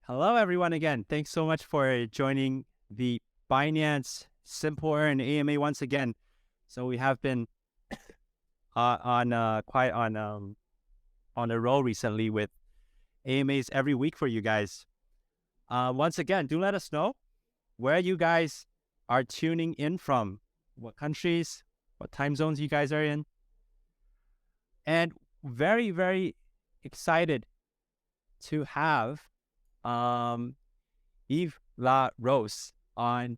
Hello, everyone, again. Thanks so much for joining the Binance Simple Earn AMA once again. So we have been quite on a roll recently with AMAs every week for you guys. Once again, do let us know where you guys are tuning in from, what countries, what time zones you guys are in. And very, very excited to have Yves La Rose on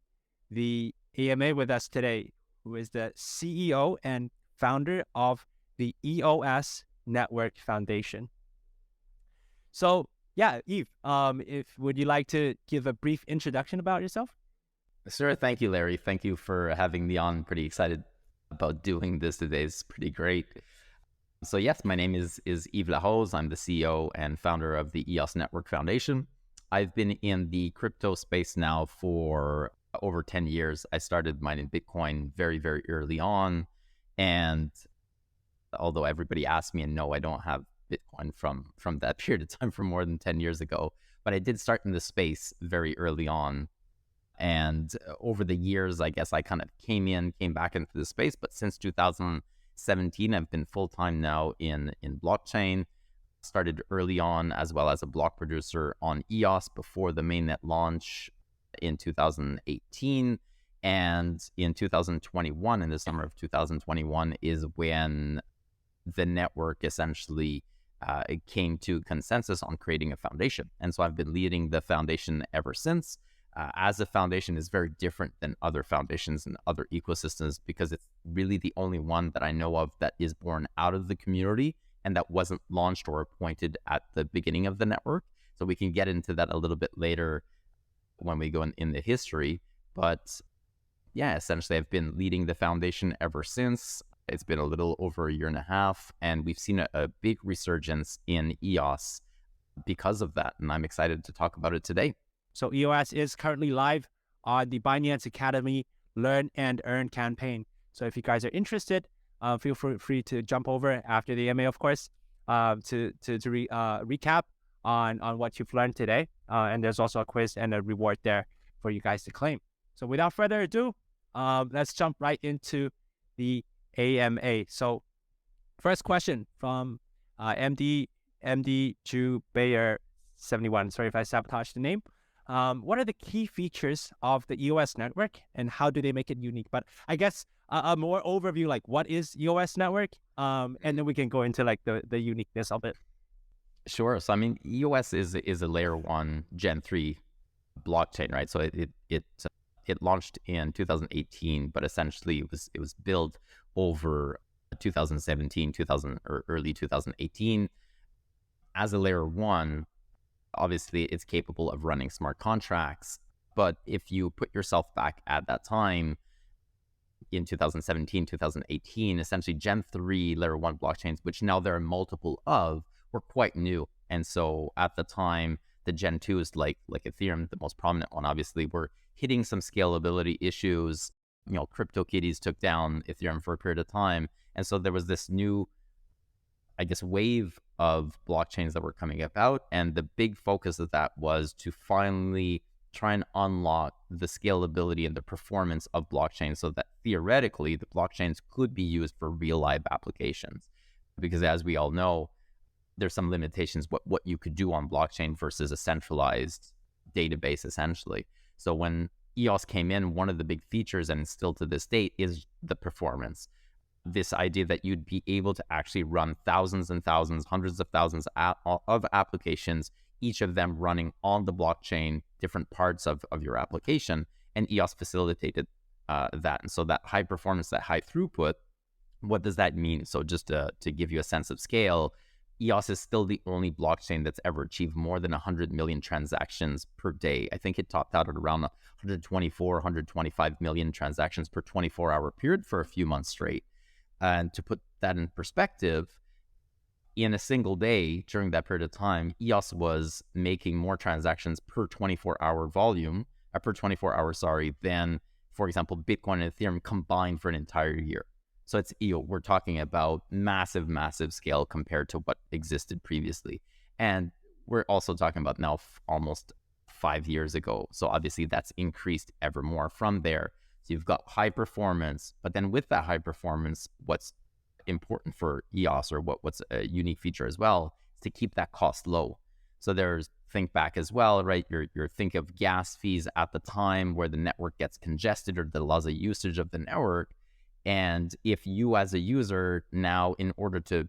the AMA with us today, who is the CEO and founder of the EOS Network Foundation. So, yeah, Yves, would you like to give a brief introduction about yourself? Sure. Thank you, Larry. Thank you for having me on. Pretty excited about doing this today. It's pretty great. So yes, my name is Yves La Rose. I'm the CEO and founder of the EOS Network Foundation. I've been in the crypto space now for over 10 years. I started mining Bitcoin very, very early on. And although everybody asks me, and no, I don't have Bitcoin from that period of time, from more than 10 years ago, but I did start in the space very early on. And over the years, I guess I kind of came back into the space. But since 2017, I've been full-time now in blockchain. Started early on as well as a block producer on EOS before the mainnet launch in 2018. And in 2021, in the summer of 2021, is when the network essentially came to consensus on creating a foundation. And so I've been leading the foundation ever since. As a foundation is very different than other foundations and other ecosystems because it's really the only one that I know of that is born out of the community and that wasn't launched or appointed at the beginning of the network. So we can get into that a little bit later when we go in the history. But yeah, essentially I've been leading the foundation ever since. It's been a little over a year and a half, and we've seen a big resurgence in EOS because of that. And I'm excited to talk about it today. So EOS is currently live on the Binance Academy Learn and Earn campaign. So if you guys are interested, feel free to jump over after the AMA, of course, to recap on what you've learned today. And there's also a quiz and a reward there for you guys to claim. So without further ado, let's jump right into the AMA. So first question from MD Ju Bayer 71. Sorry if I sabotaged the name. What are the key features of the EOS network and how do they make it unique? But I guess a more overview, like what is EOS network? And then we can go into like the uniqueness of it. Sure. So I mean, EOS is a layer 1 Gen 3 blockchain, right? So it launched in 2018, but essentially it was built over 2017, or early 2018 as a layer 1. Obviously, it's capable of running smart contracts, but if you put yourself back at that time in 2017, 2018, essentially Gen 3 layer 1 blockchains, which now there are multiple of, were quite new. And so at the time, the Gen 2s like Ethereum, the most prominent one, obviously, were hitting some scalability issues. You know, CryptoKitties took down Ethereum for a period of time. And so there was this new, I guess, wave of blockchains that were coming about. And the big focus of that was to finally try and unlock the scalability and the performance of blockchains so that theoretically the blockchains could be used for real live applications. Because as we all know, there's some limitations what you could do on blockchain versus a centralized database, essentially. So when EOS came in, one of the big features, and still to this date, is the performance. This idea that you'd be able to actually run thousands and thousands, hundreds of thousands of applications, each of them running on the blockchain, different parts of your application, and EOS facilitated that. And so that high performance, that high throughput, what does that mean? So just to give you a sense of scale, EOS is still the only blockchain that's ever achieved more than 100 million transactions per day. I think it topped out at around 124, 125 million transactions per 24-hour period for a few months straight. And to put that in perspective, in a single day during that period of time, EOS was making more transactions per 24-hour than, for example, Bitcoin and Ethereum combined for an entire year. So it's, we're talking about massive scale compared to what existed previously. And we're also talking about now almost 5 years ago. So obviously that's increased ever more from there. So you've got high performance, but then with that high performance, what's important for EOS, or what's a unique feature as well, is to keep that cost low. So there's think back as well, right? You're think of gas fees at the time where the network gets congested or the laws of usage of the network. And if you as a user now, in order to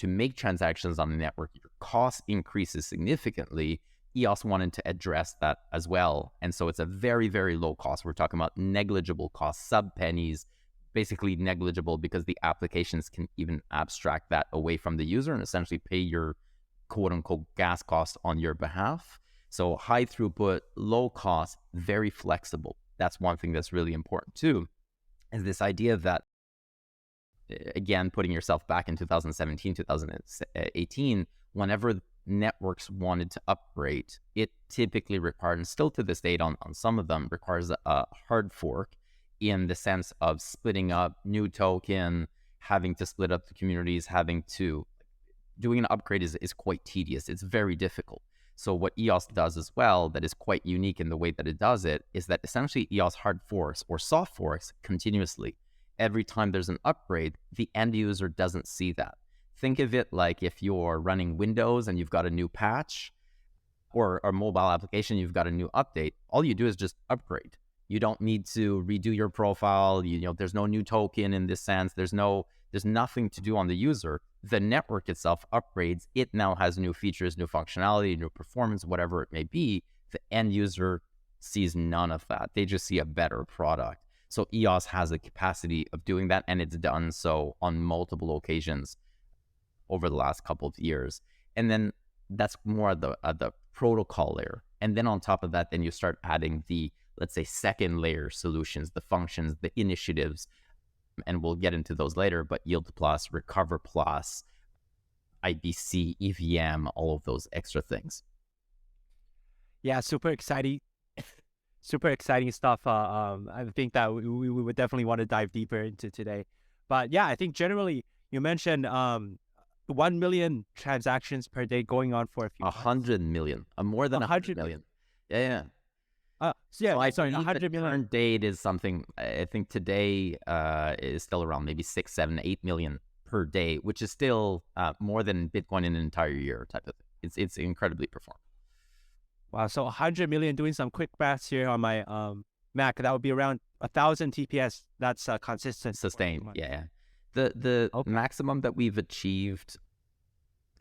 make transactions on the network, your cost increases significantly, EOS wanted to address that as well. And so it's a very, very low cost. We're talking about negligible costs, sub pennies, basically negligible, because the applications can even abstract that away from the user and essentially pay your quote unquote gas cost on your behalf. So high throughput, low cost, very flexible. That's one thing that's really important too, is this idea that, again, putting yourself back in 2017, 2018, whenever networks wanted to upgrade, it typically required, and still to this date on some of them, requires a hard fork, in the sense of splitting up new token, having to split up the communities, doing an upgrade is quite tedious. It's very difficult. So what EOS does as well, that is quite unique in the way that it does it, is that essentially EOS hard forks or soft forks continuously. Every time there's an upgrade, the end user doesn't see that. Think of it like if you're running Windows and you've got a new patch, or a mobile application, you've got a new update. All you do is just upgrade. You don't need to redo your profile. You know, there's no new token in this sense. There's nothing to do on the user. The network itself upgrades. It now has new features, new functionality, new performance, whatever it may be. The end user sees none of that. They just see a better product. So EOS has the capacity of doing that, and it's done so on multiple occasions over the last couple of years. And then that's more at the protocol layer. And then on top of that, then you start adding the, let's say, second layer solutions, the functions, the initiatives, and we'll get into those later, but Yield Plus, Recover Plus, IBC, EVM, all of those extra things. Yeah, super exciting. Super exciting stuff. I think that we would definitely want to dive deeper into today. But yeah, I think generally you mentioned 1 million transactions per day going on for a few 100 million, more than 100 million. Yeah. So 100 million. Current date is something, I think today is still around maybe 6, 7, 8 million per day, which is still more than Bitcoin in an entire year type of thing. It's incredibly performant. Wow, so 100 million, doing some quick maths here on my Mac, that would be around 1,000 TPS. That's consistent. Sustained, yeah. The maximum that we've achieved,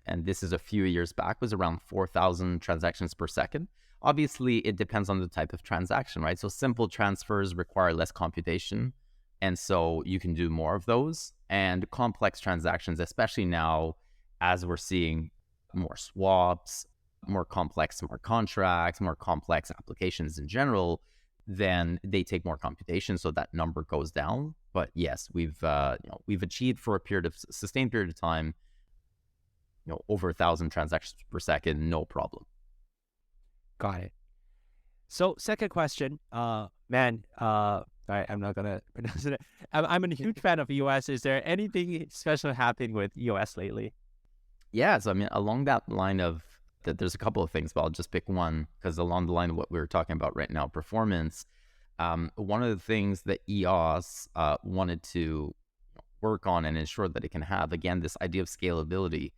and this is a few years back, was around 4,000 transactions per second. Obviously, it depends on the type of transaction, right? So simple transfers require less computation, and so you can do more of those. And complex transactions, especially now, as we're seeing more swaps, more complex smart contracts, more complex applications in general, then they take more computation, so that number goes down. But yes, we've achieved for a sustained period of time, over 1,000 transactions per second, no problem. Got it. So second question, I'm not gonna pronounce it. I'm a huge fan of EOS. Is there anything special happening with EOS lately? Yeah, so I mean, along that line of that, there's a couple of things, but I'll just pick one, because along the line of what we were talking about right now, performance. One of the things that EOS wanted to work on and ensure that it can have, again, this idea of scalability.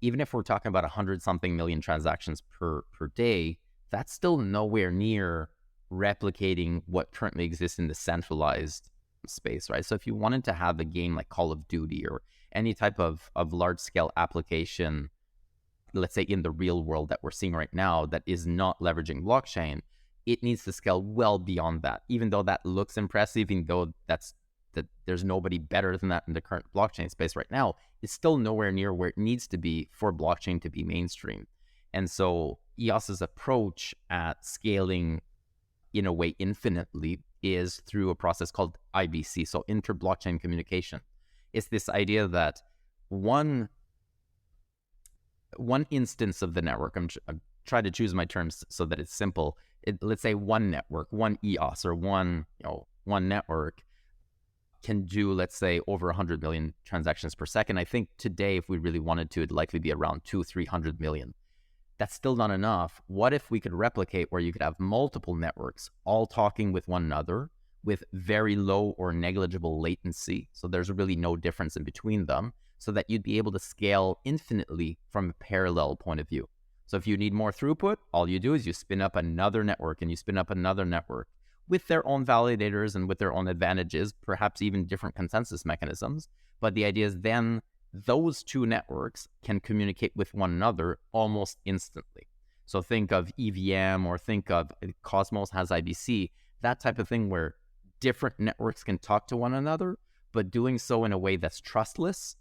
Even if we're talking about 100-something million transactions per day, that's still nowhere near replicating what currently exists in the centralized space, right? So if you wanted to have a game like Call of Duty or any type of large-scale application, let's say in the real world that we're seeing right now, that is not leveraging blockchain, it needs to scale well beyond that. Even though that looks impressive, even though that there's nobody better than that in the current blockchain space right now, it's still nowhere near where it needs to be for blockchain to be mainstream. And so EOS's approach at scaling in a way infinitely is through a process called IBC, so inter-blockchain communication. It's this idea that one instance of the network, I'm trying to choose my terms so that it's simple. Let's say one network, one EOS, or one network can do, let's say, over 100 million transactions per second. I think today, if we really wanted to, it'd likely be around 200-300 million. That's still not enough. What if we could replicate where you could have multiple networks all talking with one another with very low or negligible latency? So there's really no difference in between them, so that you'd be able to scale infinitely from a parallel point of view. So if you need more throughput, all you do is you spin up another network and you spin up another network with their own validators and with their own advantages, perhaps even different consensus mechanisms. But the idea is then those two networks can communicate with one another almost instantly. So think of EVM, or think of Cosmos has IBC, that type of thing where different networks can talk to one another, but doing so in a way that's trustless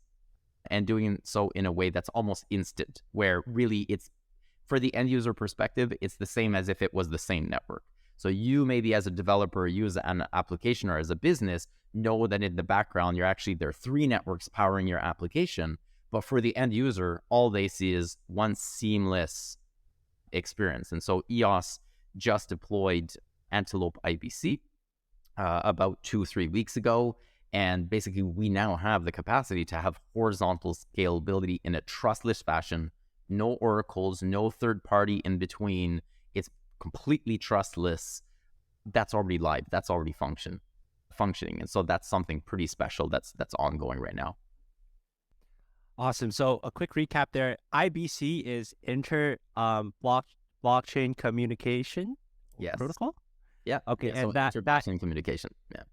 and doing so in a way that's almost instant, where really it's, for the end user perspective, it's the same as if it was the same network. So you maybe as a developer, you as an application or as a business, know that in the background, there are 3 networks powering your application. But for the end user, all they see is one seamless experience. And so EOS just deployed Antelope IBC about 2-3 weeks ago. And basically, we now have the capacity to have horizontal scalability in a trustless fashion, no oracles, no third party in between. It's completely trustless. That's already live. That's already functioning. And so that's something pretty special that's ongoing right now. Awesome. So a quick recap there. IBC is blockchain communication protocol. Yeah. Okay. Yeah, and so that blockchain communication. Yeah.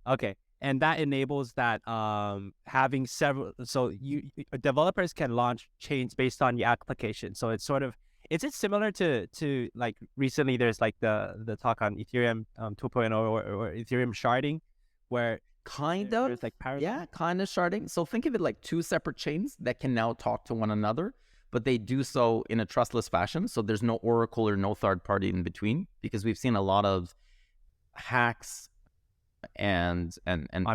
okay. And that enables that having several, so developers can launch chains based on your application. So it's sort of, is it similar to like recently there's like the talk on Ethereum 2.0 or Ethereum sharding, where there's like yeah, kind of sharding. So think of it like 2 separate chains that can now talk to one another, but they do so in a trustless fashion. So there's no oracle or no third party in between, because we've seen a lot of hacks and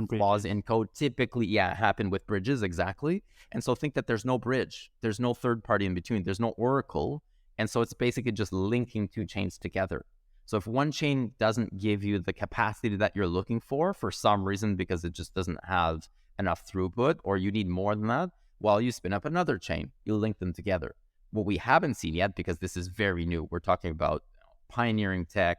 flaws in code typically happen with bridges. Exactly. And so think that there's no bridge, there's no third party in between, there's no oracle. And so it's basically just linking 2 chains together. So if one chain doesn't give you the capacity that you're looking for some reason, because it just doesn't have enough throughput, or you need more than that, well, you spin up another chain, you link them together. What we haven't seen yet, because this is very new, we're talking about pioneering tech,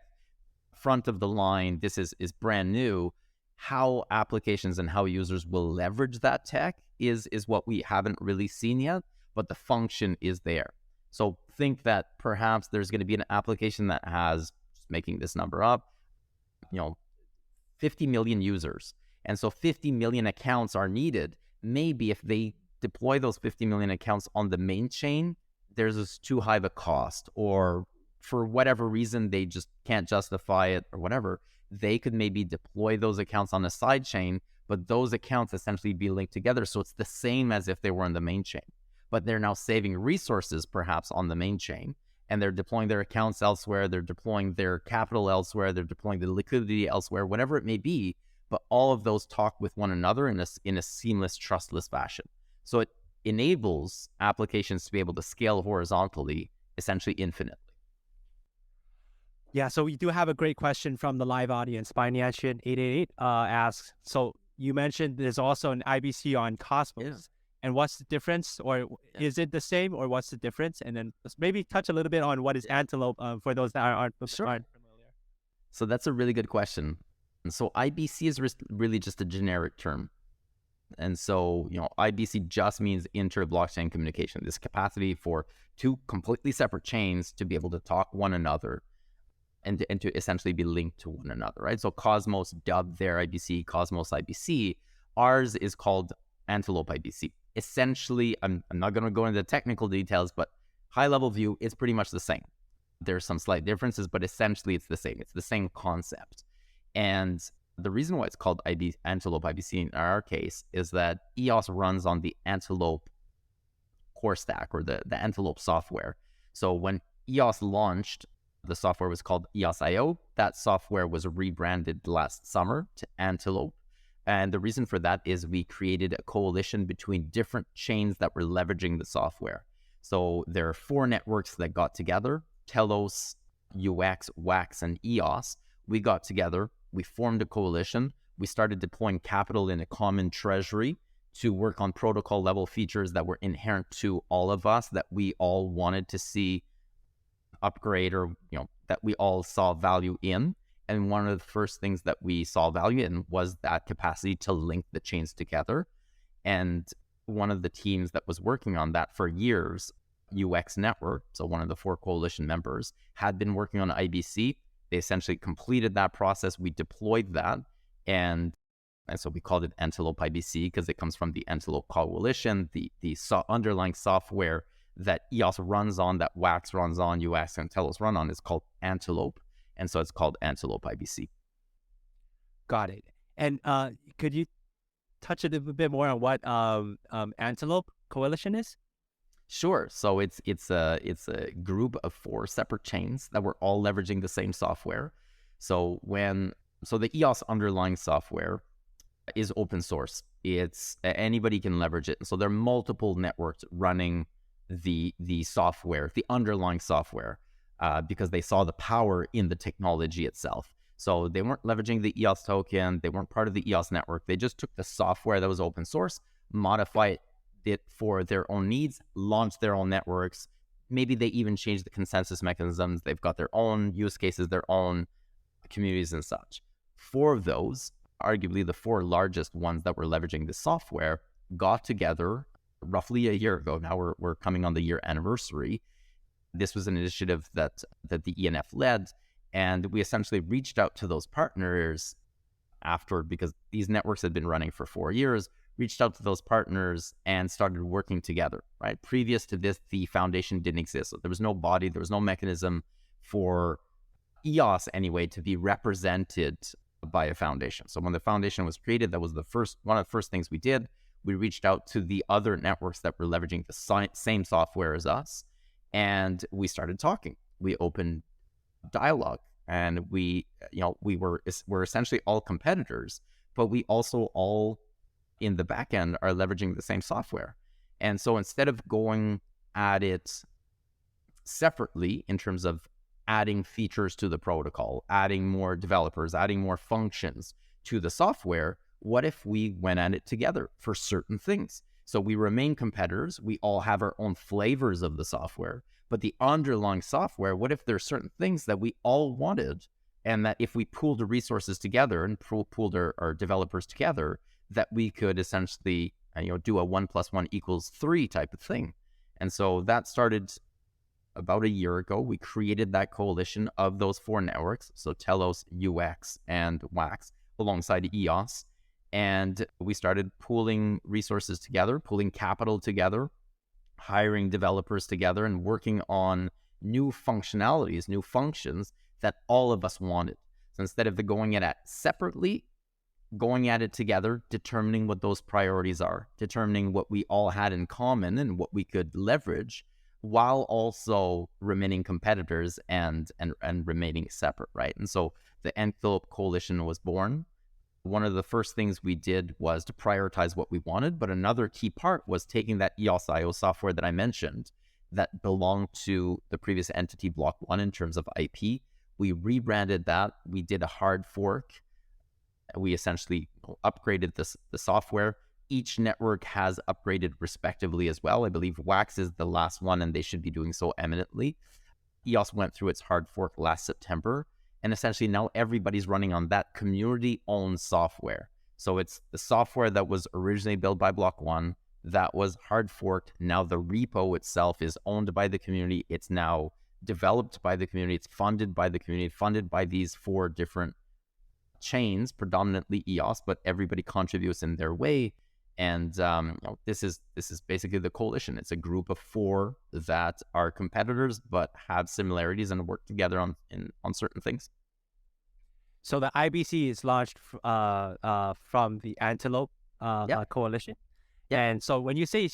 front of the line, this is brand new. How applications and how users will leverage that tech is what we haven't really seen yet, but the function is there. So think that perhaps there's going to be an application that has, just making this number up, 50 million users. And so 50 million accounts are needed. Maybe if they deploy those 50 million accounts on the main chain, there's just too high of a cost, or for whatever reason, they just can't justify it or whatever. They could maybe deploy those accounts on a side chain, but those accounts essentially be linked together. So it's the same as if they were on the main chain, but they're now saving resources perhaps on the main chain, and they're deploying their accounts elsewhere. They're deploying their capital elsewhere. They're deploying the liquidity elsewhere, whatever it may be. But all of those talk with one another in a seamless, trustless fashion. So it enables applications to be able to scale horizontally, essentially infinitely. Yeah, so we do have a great question from the live audience. Binance888 asks, so you mentioned there's also an IBC on Cosmos, and what's the difference, or is it the same, or what's the difference? And then maybe touch a little bit on what is Antelope for those that aren't familiar. So that's a really good question. And so IBC is really just a generic term. And so, IBC just means inter-blockchain communication, this capacity for 2 completely separate chains to be able to talk one another and to essentially be linked to one another, right? So Cosmos dubbed their IBC Cosmos IBC. Ours is called Antelope IBC. Essentially, I'm not going to go into the technical details, but high-level view, it's pretty much the same. There's some slight differences, but essentially it's the same. It's the same concept. And the reason why it's called Antelope IBC in our case is that EOS runs on the Antelope core stack, or the Antelope software. So when EOS launched, the software was called EOS.io. That software was rebranded last summer to Antelope. And the reason for that is we created a coalition between different chains that were leveraging the software. So there are 4 networks that got together: Telos, UX, WAX, and EOS. We got together, we formed a coalition, we started deploying capital in a common treasury to work on protocol level features that were inherent to all of us that we all wanted to see upgrade, or that we all saw value in. And one of the first things that we saw value in was that capacity to link the chains together. And one of the teams that was working on that for years, EOS Network, so one of the 4 coalition members, had been working on IBC. They essentially completed that process. We deployed that, and so we called it Antelope IBC because it comes from the Antelope Coalition, the underlying software that EOS runs on, that Wax runs on, EOS and Telos run on, is called Antelope. And so it's called Antelope IBC. Got it. And could you touch a little bit more on what Antelope Coalition is? Sure. So it's a group of 4 separate chains that were all leveraging the same software. So the EOS underlying software is open source. It's anybody can leverage it. So there are multiple networks running the software, the underlying software, because they saw the power in the technology itself. So they weren't leveraging the EOS token. They weren't part of the EOS network. They just took the software that was open source, modified it for their own needs, launched their own networks. Maybe they even changed the consensus mechanisms. They've got their own use cases, their own communities and such. 4 of those, arguably the 4 largest ones that were leveraging this software, got together roughly a year ago. Now we're coming on the year anniversary. This was an initiative that the ENF led, and we essentially reached out to those partners after, because these networks had been running for 4 years, reached out to those partners and started working together, right? Previous to this, the foundation didn't exist. So there was no body, there was no mechanism for EOS anyway to be represented by a foundation. So when the foundation was created, that was one of the first things we did. We reached out to the other networks that were leveraging the same software as us, and we started talking. We opened dialogue, and we're essentially all competitors, but we also all in the back end are leveraging the same software. And so instead of going at it separately in terms of adding features to the protocol, adding more developers, adding more functions to the software, what if we went at it together for certain things? So we remain competitors. We all have our own flavors of the software, but the underlying software, what if there's certain things that we all wanted, and that if we pooled the resources together and pooled our developers together, that we could essentially do a 1 + 1 = 3 type of thing. And so that started about a year ago. We created that coalition of those 4 networks, so Telos, EOS, and Wax, alongside EOS. And we started pooling resources together, pooling capital together, hiring developers together, and working on new functionalities, new functions that all of us wanted. So instead of going at it separately, going at it together, determining what those priorities are, determining what we all had in common and what we could leverage, while also remaining competitors and remaining separate, right? And so the Antelope Coalition was born. One of the first things we did was to prioritize what we wanted, but another key part was taking that EOS.io software that I mentioned that belonged to the previous entity Block 1 in terms of IP. We rebranded that. We did a hard fork. We essentially upgraded the software. Each network has upgraded respectively as well. I believe Wax is the last one, and they should be doing so eminently. EOS went through its hard fork last September, and essentially now everybody's running on that community-owned software. So it's the software that was originally built by Block 1, that was hard forked. Now the repo itself is owned by the community. It's now developed by the community. It's funded by the community, funded by these 4 different chains, predominantly EOS, but everybody contributes in their way. And this is basically the coalition. It's a group of 4 that are competitors but have similarities and work together on certain things. So the IBC is launched from the Antelope Coalition. Yeah. And so when you say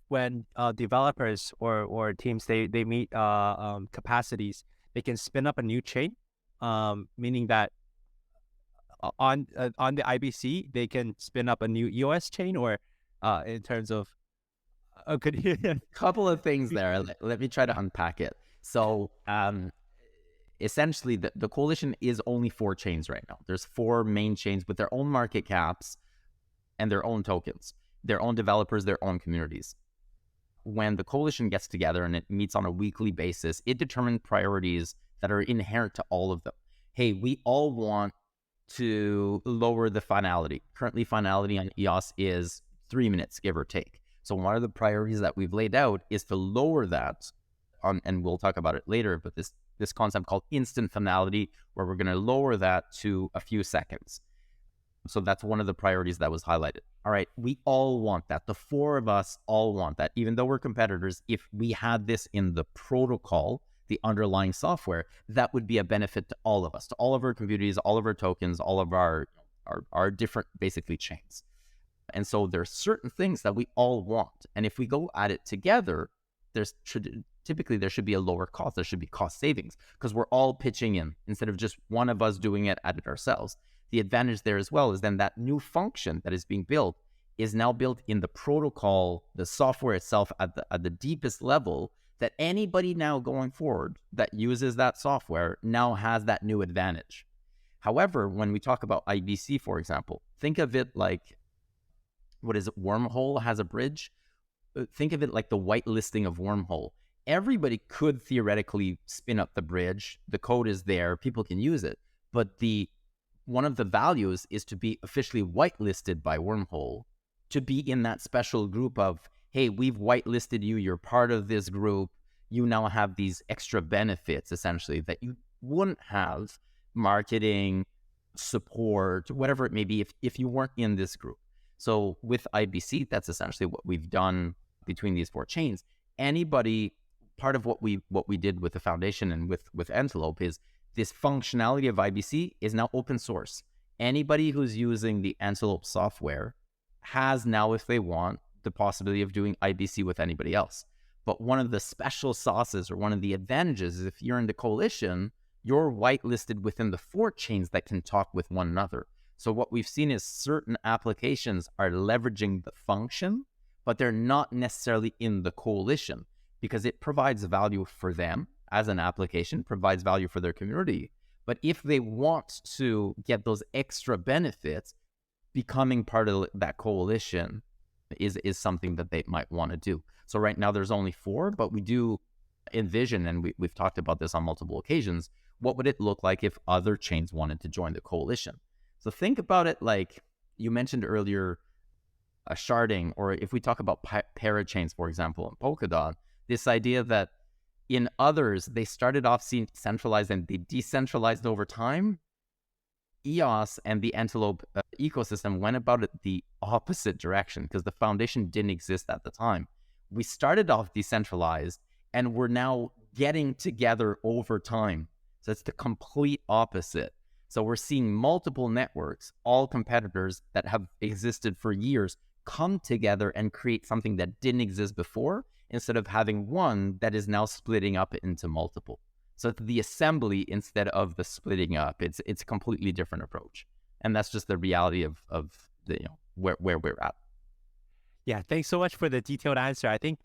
when developers or teams they meet capacities, they can spin up a new chain, meaning that on the IBC they can spin up a new EOS chain, or in terms of could you couple of things there. Let me try to unpack it. So essentially the coalition is only 4 chains right now. There's 4 main chains with their own market caps. and their own tokens, their own developers, their own communities. When the coalition gets together and it meets on a weekly basis, it determines priorities that are inherent to all of them. Hey, we all want to lower the finality. Currently, finality on EOS is 3 minutes, give or take. So one of the priorities that we've laid out is to lower that, and we'll talk about it later, but this concept called instant finality, where we're going to lower that to a few seconds. So that's one of the priorities that was highlighted. All right, we all want that. The four of us all want that. Even though we're competitors, if we had this in the protocol, the underlying software, that would be a benefit to all of us, to all of our communities, all of our tokens, all of our different, basically, chains. And so there's certain things that we all want. And if we go at it together, typically there should be a lower cost. There should be cost savings because we're all pitching in instead of just one of us doing it at it ourselves. The advantage there as well is then that new function that is being built is now built in the protocol, the software itself at the deepest level, that anybody now going forward that uses that software now has that new advantage. However, when we talk about IBC, for example, think of it like, what is it? Wormhole has a bridge. Think of it like the whitelisting of Wormhole. Everybody could theoretically spin up the bridge. The code is there. People can use it. But one of the values is to be officially whitelisted by Wormhole, to be in that special group of, hey, we've whitelisted you. You're part of this group. You now have these extra benefits, essentially, that you wouldn't have, marketing, support, whatever it may be, if you weren't in this group. So with IBC, that's essentially what we've done between these four chains. Anybody, part of what we did with the foundation and with Antelope is this functionality of IBC is now open source. Anybody who's using the Antelope software has now, if they want, the possibility of doing IBC with anybody else. But one of the special sauces or one of the advantages is if you're in the coalition, you're whitelisted within the four chains that can talk with one another. So what we've seen is certain applications are leveraging the function, but they're not necessarily in the coalition because it provides value for them as an application, provides value for their community. But if they want to get those extra benefits, becoming part of that coalition is something that they might want to do. So right now there's only four, but we do envision, and we've talked about this on multiple occasions, what would it look like if other chains wanted to join the coalition? So think about it like you mentioned earlier, a sharding, or if we talk about parachains, for example, in Polkadot, this idea that in others, they started off centralized and they decentralized over time. EOS and the Antelope ecosystem went about it the opposite direction because the foundation didn't exist at the time. We started off decentralized and we're now getting together over time. So it's the complete opposite. So we're seeing multiple networks, all competitors that have existed for years, come together and create something that didn't exist before, instead of having one that is now splitting up into multiple. So it's the assembly instead of the splitting up. It's a completely different approach. And that's just the reality of the, where we're at. Yeah, thanks so much for the detailed answer. I think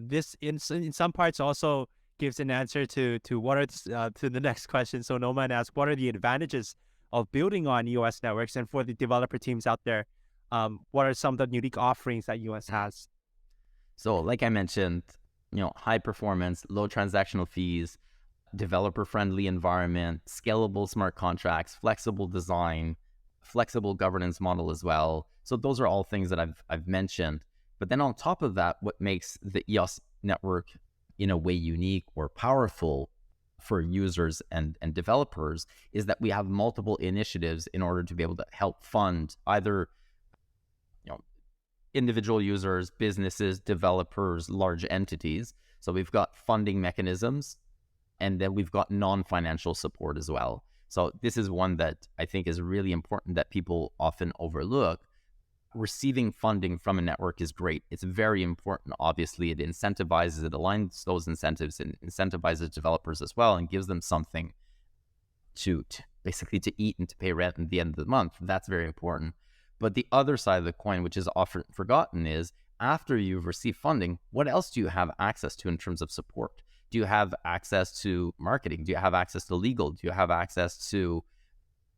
this in some parts also gives an answer to what are to the next question. So Noman asked, what are the advantages of building on EOS networks? And for the developer teams out there, what are some of the unique offerings that EOS has? So like I mentioned, high performance, low transactional fees, developer-friendly environment, scalable smart contracts, flexible design, flexible governance model as well. So those are all things that I've mentioned. But then on top of that, what makes the EOS network in a way unique or powerful for users and developers is that we have multiple initiatives in order to be able to help fund either individual users, businesses, developers, large entities. So we've got funding mechanisms, and then we've got non-financial support as well. So this is one that I think is really important that people often overlook. Receiving funding from a network is great. It's very important. Obviously, it incentivizes, it aligns those incentives and incentivizes developers as well and gives them something to basically to eat and to pay rent at the end of the month. That's very important. But the other side of the coin, which is often forgotten, is after you've received funding, what else do you have access to in terms of support? Do you have access to marketing? Do you have access to legal? Do you have access to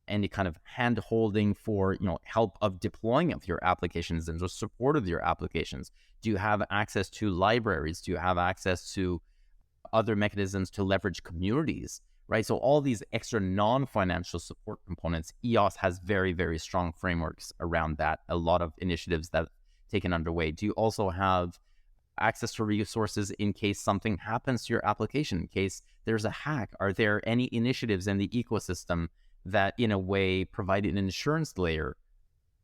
any kind of hand holding for, help of deploying of your applications and just support of your applications? Do you have access to libraries? Do you have access to other mechanisms to leverage communities, right? So all these extra non-financial support components, EOS has very, very strong frameworks around that. A lot of initiatives that have taken underway. Do you also have access to resources in case something happens to your application, in case there's a hack? Are there any initiatives in the ecosystem that in a way provide an insurance layer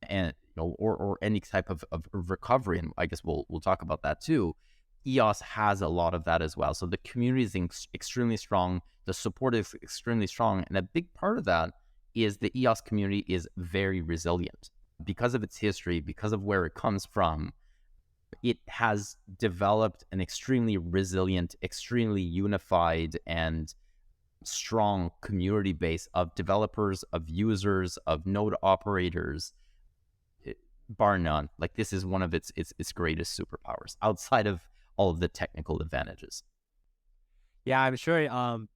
and or any type of recovery? And I guess we'll talk about that too. EOS has a lot of that as well. So the community is extremely strong. The support is extremely strong. And a big part of that is the EOS community is very resilient. Because of its history, because of where it comes from, it has developed an extremely resilient, extremely unified and strong community base of developers, of users, of node operators, bar none. Like, this is one of its greatest superpowers outside of all of the technical advantages. Yeah, I'm sure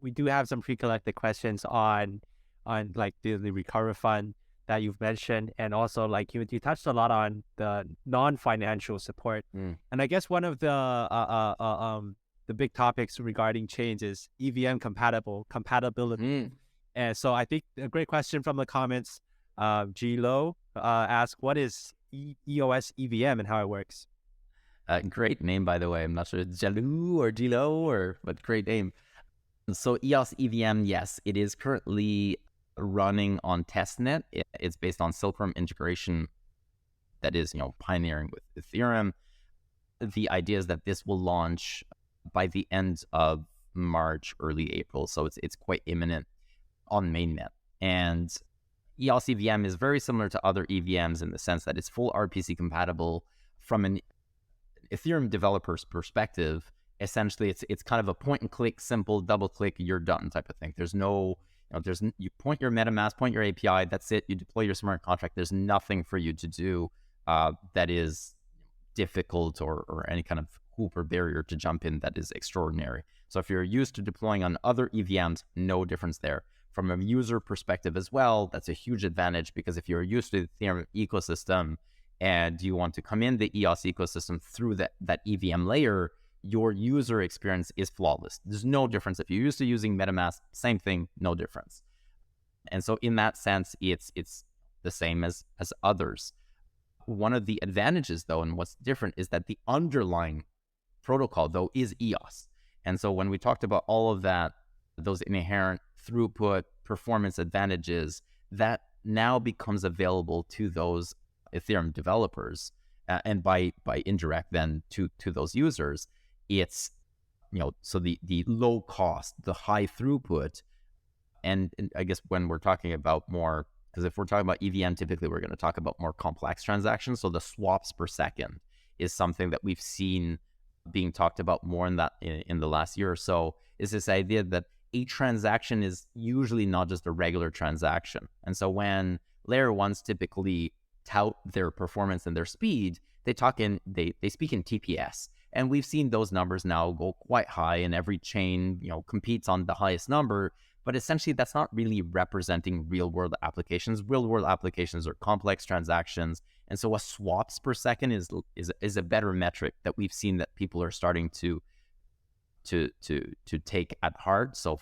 we do have some pre-collected questions on like the recovery fund that you've mentioned, and also like you touched a lot on the non-financial support. And I guess one of the big topics regarding change is EVM compatibility. And so I think a great question from the comments, G Lo asked, what is EOS EVM and how it works? Great name, by the way. I'm not sure it's Jalou or Gilo, but great name. So EOS EVM, yes, it is currently running on testnet. It's based on Silkworm integration that is, pioneering with Ethereum. The idea is that this will launch by the end of March, early April. So it's quite imminent on mainnet. And EOS EVM is very similar to other EVMs in the sense that it's full RPC compatible. From an Ethereum developer's perspective, essentially it's kind of a point and click, simple double click, you're done type of thing. There's no, you point your MetaMask, point your API, that's it. You deploy your smart contract. There's nothing for you to do that is difficult or any kind of hoop or barrier to jump in that is extraordinary. So if you're used to deploying on other EVMs, no difference there. From a user perspective as well, that's a huge advantage, because if you're used to the Ethereum ecosystem and you want to come in the EOS ecosystem through that EVM layer, your user experience is flawless. There's no difference. If you're used to using MetaMask, same thing, no difference. And so in that sense, it's the same as others. One of the advantages, though, and what's different, is that the underlying protocol, though, is EOS. And so when we talked about all of that, those inherent throughput, performance advantages, that now becomes available to those Ethereum developers, and by indirect then to those users. It's, so the low cost, the high throughput, and I guess when we're talking about more, because if we're talking about EVM, typically we're going to talk about more complex transactions. So the swaps per second is something that we've seen being talked about more in the last year or so, is this idea that a transaction is usually not just a regular transaction. And so when layer ones typically tout their performance and their speed, they speak in TPS. And we've seen those numbers now go quite high, and every chain, competes on the highest number. But essentially, that's not really representing real-world applications. Real-world applications are complex transactions, and so a swaps per second is a better metric that we've seen that people are starting to take at heart. So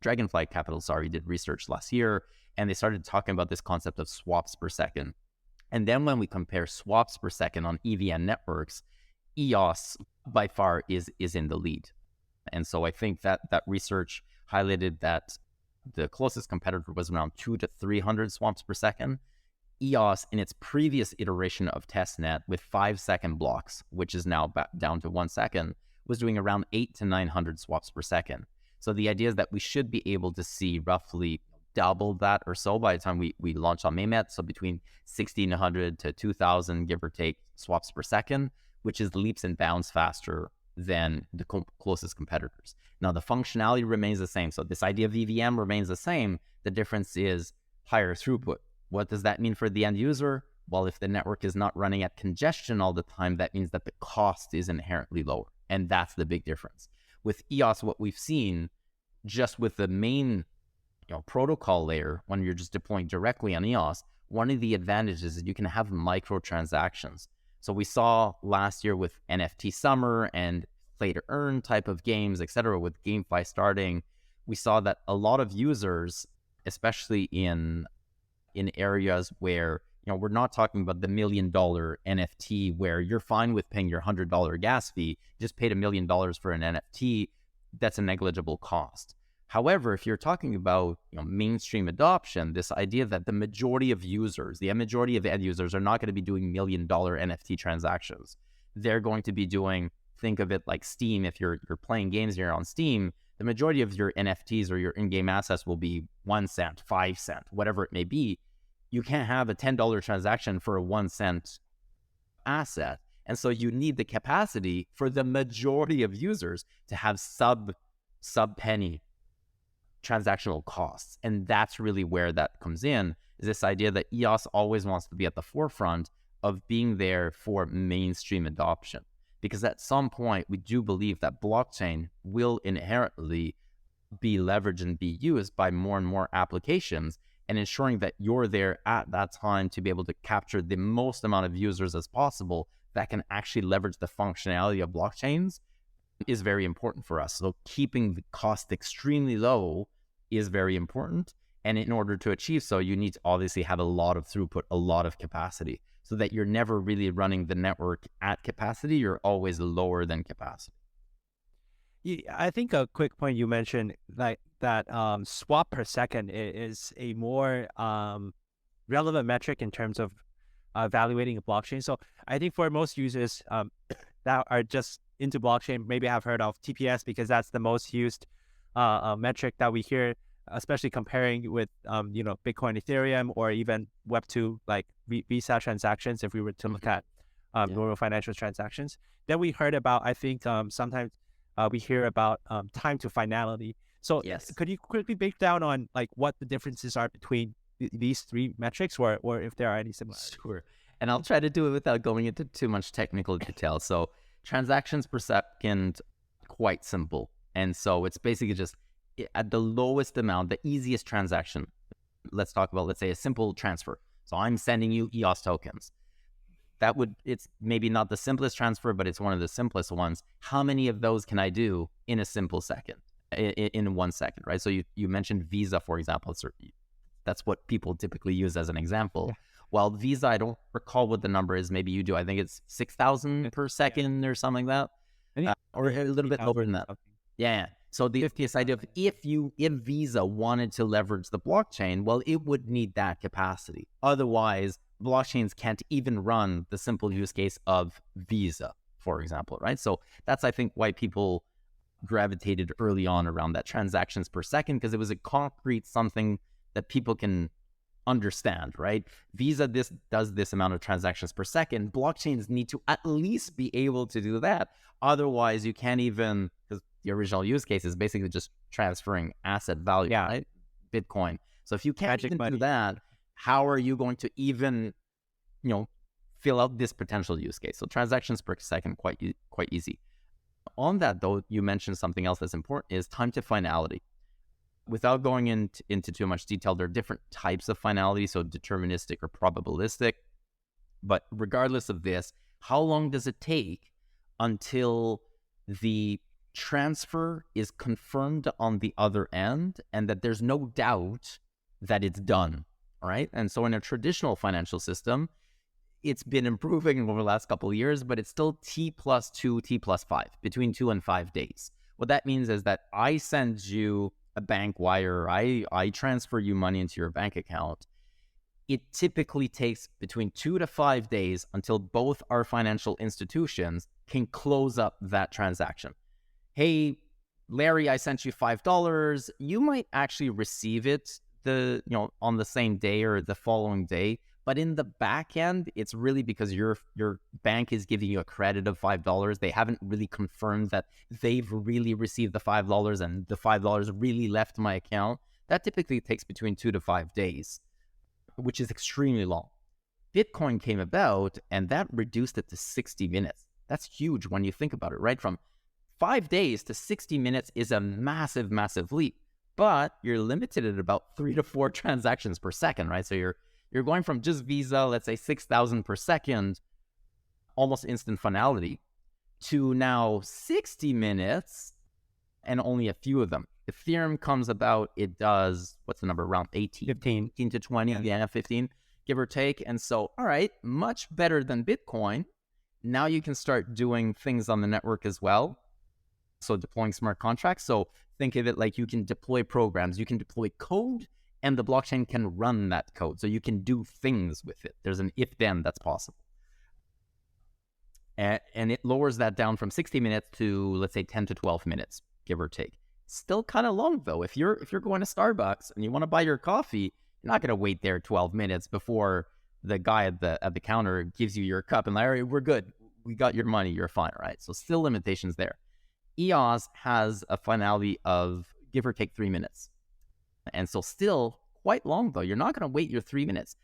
Dragonfly Capital, did research last year, and they started talking about this concept of swaps per second. And then when we compare swaps per second on EVM networks, EOS by far is in the lead. And so I think that research highlighted that the closest competitor was around 200 to 300 swaps per second. EOS, in its previous iteration of testnet with 5-second blocks, which is now back down to 1 second, was doing around 800 to 900 swaps per second. So the idea is that we should be able to see roughly double that or so by the time we launch on mainnet. So between 1,600 to 2,000, give or take, swaps per second, which is leaps and bounds faster than the closest competitors. Now, the functionality remains the same. So this idea of EVM remains the same. The difference is higher throughput. What does that mean for the end user? Well, if the network is not running at congestion all the time, that means that the cost is inherently lower. And that's the big difference. With EOS, what we've seen just with the main protocol layer, when you're just deploying directly on EOS, one of the advantages is you can have microtransactions. So we saw last year with NFT Summer and play to earn type of games, etc., with GameFi starting, we saw that a lot of users, especially in areas where we're not talking about the $1 million NFT where you're fine with paying your $100 gas fee, just paid $1 million for an NFT, that's a negligible cost. However, if you're talking about mainstream adoption, this idea that the majority of users, the majority of end users are not going to be doing $1 million NFT transactions. They're going to be doing, think of it like Steam. If you're playing games here on Steam, the majority of your NFTs or your in-game assets will be 1 cent, 5 cent, whatever it may be. You can't have a $10 transaction for a 1 cent asset. And so you need the capacity for the majority of users to have sub penny transactional costs. And that's really where that comes in, is this idea that EOS always wants to be at the forefront of being there for mainstream adoption. Because at some point, we do believe that blockchain will inherently be leveraged and be used by more and more applications, and ensuring that you're there at that time to be able to capture the most amount of users as possible that can actually leverage the functionality of blockchains is very important for us. So keeping the cost extremely low is very important. And in order to achieve so, you need to obviously have a lot of throughput, a lot of capacity, so that you're never really running the network at capacity. You're always lower than capacity. Yeah, I think a quick point you mentioned, like that swap per second is a more relevant metric in terms of evaluating a blockchain. So I think for most users that are just into blockchain, maybe have heard of TPS because that's the most used metric that we hear, especially comparing with Bitcoin, Ethereum, or even Web2 like Visa transactions. If we were to look at normal financial transactions, then we heard about, I think sometimes we hear about time to finality. So yes, could you quickly break down on like what the differences are between these three metrics, or if there are any similarities? Sure. And I'll try to do it without going into too much technical detail. So transactions per second, quite simple. And so it's basically just at the lowest amount, the easiest transaction. Let's talk about, let's say, a simple transfer. So I'm sending you EOS tokens. It's maybe not the simplest transfer, but it's one of the simplest ones. How many of those can I do in a simple second, in 1 second, right? So you mentioned Visa, for example. That's what people typically use as an example. Yeah. Well, Visa, I don't recall what the number is. Maybe you do. I think it's 6,000 per second or something like that, or a little bit lower than that. Yeah. So this idea of if Visa wanted to leverage the blockchain, well, it would need that capacity. Otherwise, blockchains can't even run the simple use case of Visa, for example, right? So that's, I think, why people gravitated early on around that transactions per second, because it was a concrete something that people can understand, right? Visa does this amount of transactions per second. Blockchains need to at least be able to do that. Otherwise, you can't even, because the original use case is basically just transferring asset value, right? Bitcoin. So if you can't even do that, how are you going to even, fill out this potential use case? So transactions per second, quite easy. On that, though, you mentioned something else that's important, is time to finality. Without going into too much detail, there are different types of finality, so deterministic or probabilistic. But regardless of this, how long does it take until the transfer is confirmed on the other end and that there's no doubt that it's done, all right? And so in a traditional financial system, it's been improving over the last couple of years, but it's still T+2, T+5, between 2 and 5 days. What that means is that I send you a bank wire, I transfer you money into your bank account. It typically takes between 2 to 5 days until both our financial institutions can close up that transaction. Hey, Larry, I sent you $5. You might actually receive it on the same day or the following day. But in the back end, it's really because your bank is giving you a credit of $5. They haven't really confirmed that they've really received the $5 and the $5 really left my account. That typically takes between 2 to 5 days, which is extremely long. Bitcoin came about and that reduced it to 60 minutes. That's huge when you think about it, right? From 5 days to 60 minutes is a massive, massive leap. but you're limited at about 3 to 4 transactions per second, right? So you're going from just Visa, let's say 6,000 per second, almost instant finality, to now 60 minutes and only a few of them. Ethereum comes about, it does, what's the number, around 15 to 20, yeah, 15, give or take. And so, all right, much better than Bitcoin. Now you can start doing things on the network as well. So deploying smart contracts. So think of it like you can deploy programs, you can deploy code, and the blockchain can run that code. So you can do things with it. There's an if-then that's possible. And it lowers that down from 60 minutes to, let's say, 10 to 12 minutes, give or take. Still kind of long, though. If you're going to Starbucks and you want to buy your coffee, you're not going to wait there 12 minutes before the guy at the counter gives you your cup and like, all right, we're good. We got your money. You're fine, right? So still limitations there. EOS has a finality of give or take 3 minutes. And so still quite long, though. You're not going to wait your 3 minutes.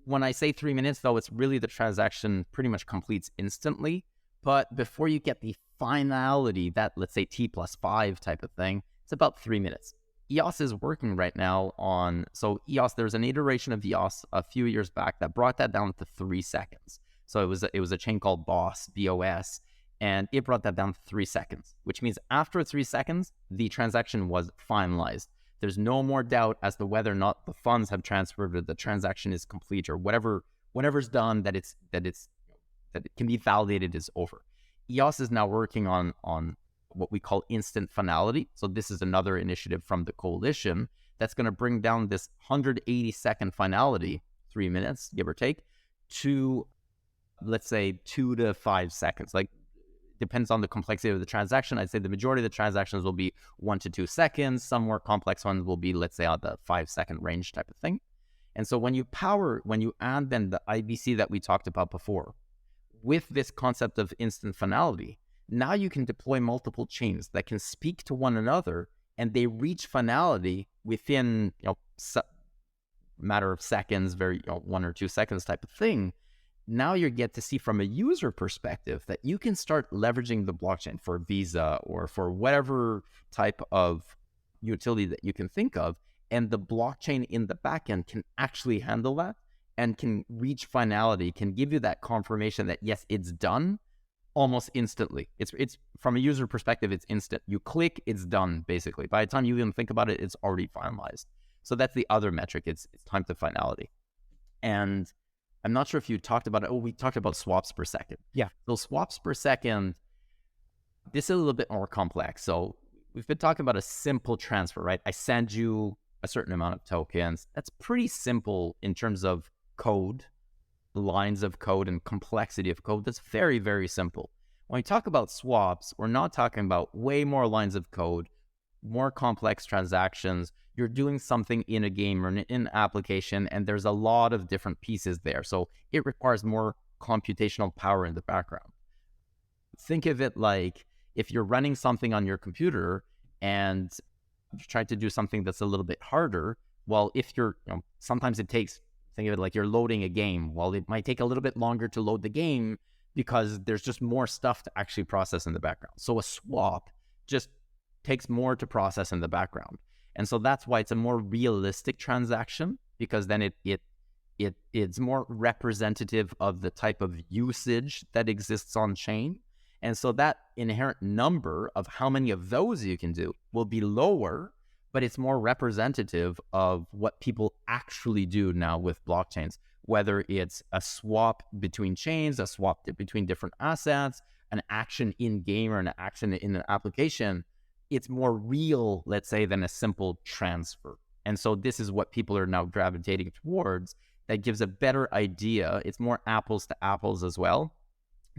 When I say 3 minutes, though, it's really the transaction pretty much completes instantly. But before you get the finality, that, let's say, T+5 type of thing, it's about 3 minutes. EOS is working right now on, so EOS, there's an iteration of EOS a few years back that brought that down to 3 seconds. So it was a chain called BOS, and it brought that down to 3 seconds, which means after 3 seconds, the transaction was finalized. There's no more doubt as to whether or not the funds have transferred or the transaction is complete or whatever's done that it can be validated is over. EOS is now working on what we call instant finality. So this is another initiative from the coalition that's going to bring down this 180-second finality, 3 minutes, give or take, to, let's say, 2 to 5 seconds. Like, depends on the complexity of the transaction. I'd say the majority of the transactions will be 1 to 2 seconds. Some more complex ones will be, let's say, on the 5-second range type of thing. And so when you add then the IBC that we talked about before, with this concept of instant finality, now you can deploy multiple chains that can speak to one another, and they reach finality within, matter of seconds, 1 or 2 seconds type of thing. Now you get to see from a user perspective that you can start leveraging the blockchain for Visa or for whatever type of utility that you can think of. And the blockchain in the backend can actually handle that and can reach finality, can give you that confirmation that, yes, it's done almost instantly. It's from a user perspective, it's instant. You click, it's done, basically. By the time you even think about it, it's already finalized. So that's the other metric. It's time to finality. And I'm not sure if you talked about it. Oh, we talked about swaps per second. Yeah. So swaps per second, this is a little bit more complex. So we've been talking about a simple transfer, right? I send you a certain amount of tokens. That's pretty simple in terms of code, lines of code, and complexity of code. That's very, very simple. When we talk about swaps, we're not talking about way more lines of code, more complex transactions. You're doing something in a game or in an application, and there's a lot of different pieces there. So it requires more computational power in the background. Think of it like if you're running something on your computer and you're trying to do something that's a little bit harder. Well, if you're, sometimes it takes, think of it like you're loading a game. Well, it might take a little bit longer to load the game because there's just more stuff to actually process in the background. So a swap just takes more to process in the background. And so that's why it's a more realistic transaction, because then it's more representative of the type of usage that exists on chain. And so that inherent number of how many of those you can do will be lower, but it's more representative of what people actually do now with blockchains, whether it's a swap between chains, a swap between different assets, an action in game or an action in an application. It's more real, let's say, than a simple transfer. And so this is what people are now gravitating towards. That gives a better idea. It's more apples to apples as well,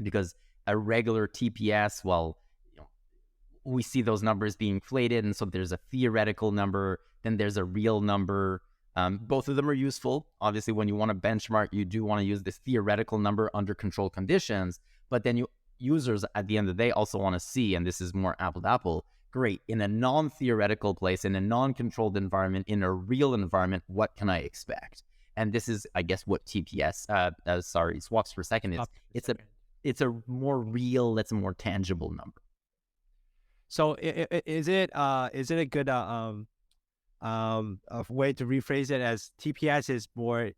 because a regular TPS, well, we see those numbers being inflated. And so there's a theoretical number, then there's a real number. Both of them are useful. Obviously, when you want to benchmark, you do want to use this theoretical number under controlled conditions. But then users at the end of the day also want to see, and this is more apple to apple, great, in a non-theoretical place, in a non-controlled environment, in a real environment, what can I expect? And this is, I guess, what swaps per second is. It's a more real, it's a more tangible number. So is it a good a way to rephrase it as TPS is more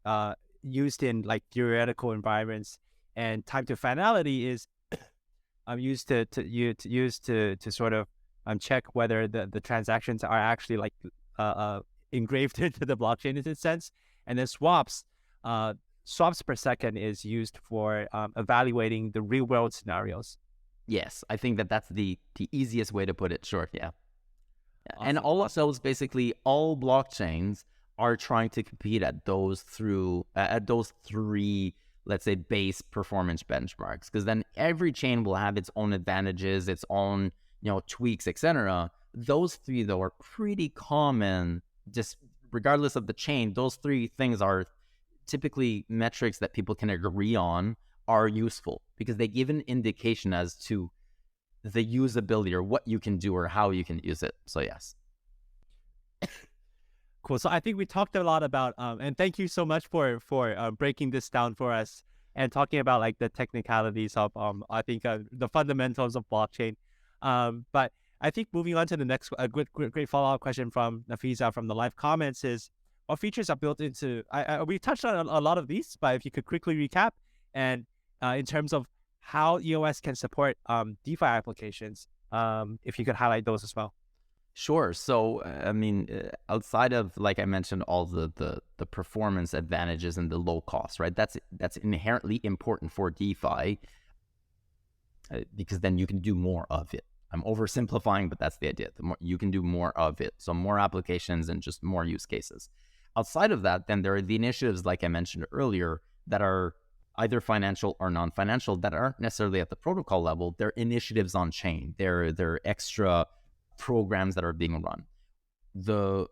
used in like theoretical environments, and time to finality is used to sort of check whether the transactions are actually like engraved into the blockchain in a sense. And then swaps per second is used for evaluating the real world scenarios. Yes, I think that's the easiest way to put it. Sure, yeah. Awesome. And all of those, basically, all blockchains are trying to compete at those three, let's say, base performance benchmarks. Because then every chain will have its own advantages, its own, tweaks, etc. Those three, though, are pretty common. Just regardless of the chain, those three things are typically metrics that people can agree on are useful because they give an indication as to the usability or what you can do or how you can use it. So yes. Cool. So I think we talked a lot about, and thank you so much for breaking this down for us and talking about like the technicalities of, I think the fundamentals of blockchain. But I think moving on to the next, great follow-up question from Nafisa from the live comments is, what features are built into, we touched on a lot of these, but if you could quickly recap and in terms of how EOS can support DeFi applications, if you could highlight those as well. Sure. So, outside of, like I mentioned, all the performance advantages and the low cost, right? That's inherently important for DeFi because then you can do more of it. I'm oversimplifying, but that's the idea. The more you can do more of it. So more applications and just more use cases. Outside of that, then there are the initiatives, like I mentioned earlier, that are either financial or non-financial that aren't necessarily at the protocol level. They're initiatives on chain. They're extra programs that are being run. The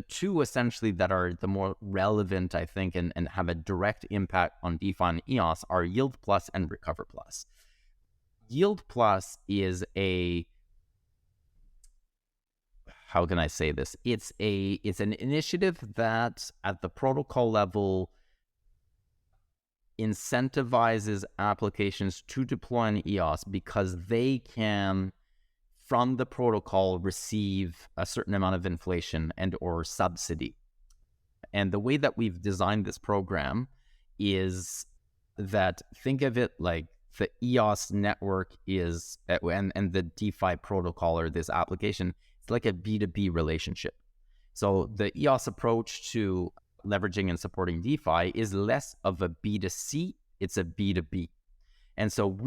two essentially that are the more relevant, I think, and have a direct impact on DeFi and EOS are Yield Plus and Recover Plus. Yield Plus is how can I say this? It's an initiative that at the protocol level incentivizes applications to deploy in EOS because they can, from the protocol, receive a certain amount of inflation and or subsidy. And the way that we've designed this program is that, think of it like the EOS network is, and the DeFi protocol or this application, it's like a B2B relationship. So the EOS approach to leveraging and supporting DeFi is less of a B2C, it's a B2B. And so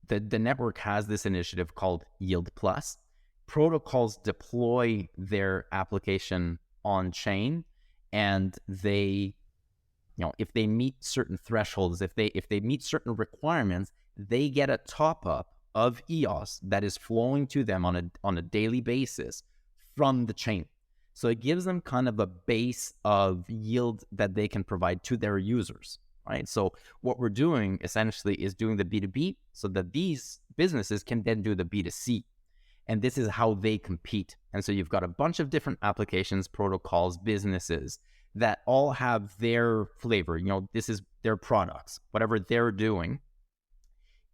the network has this initiative called Yield Plus. Protocols deploy their application on chain, and they, if they meet certain thresholds, if they meet certain requirements, they get a top up of EOS that is flowing to them on a daily basis from the chain. So it gives them kind of a base of yield that they can provide to their users, right? So what we're doing essentially is doing the B2B so that these businesses can then do the B2C. And this is how they compete. And so you've got a bunch of different applications, protocols, businesses that all have their flavor. This is their products, whatever they're doing.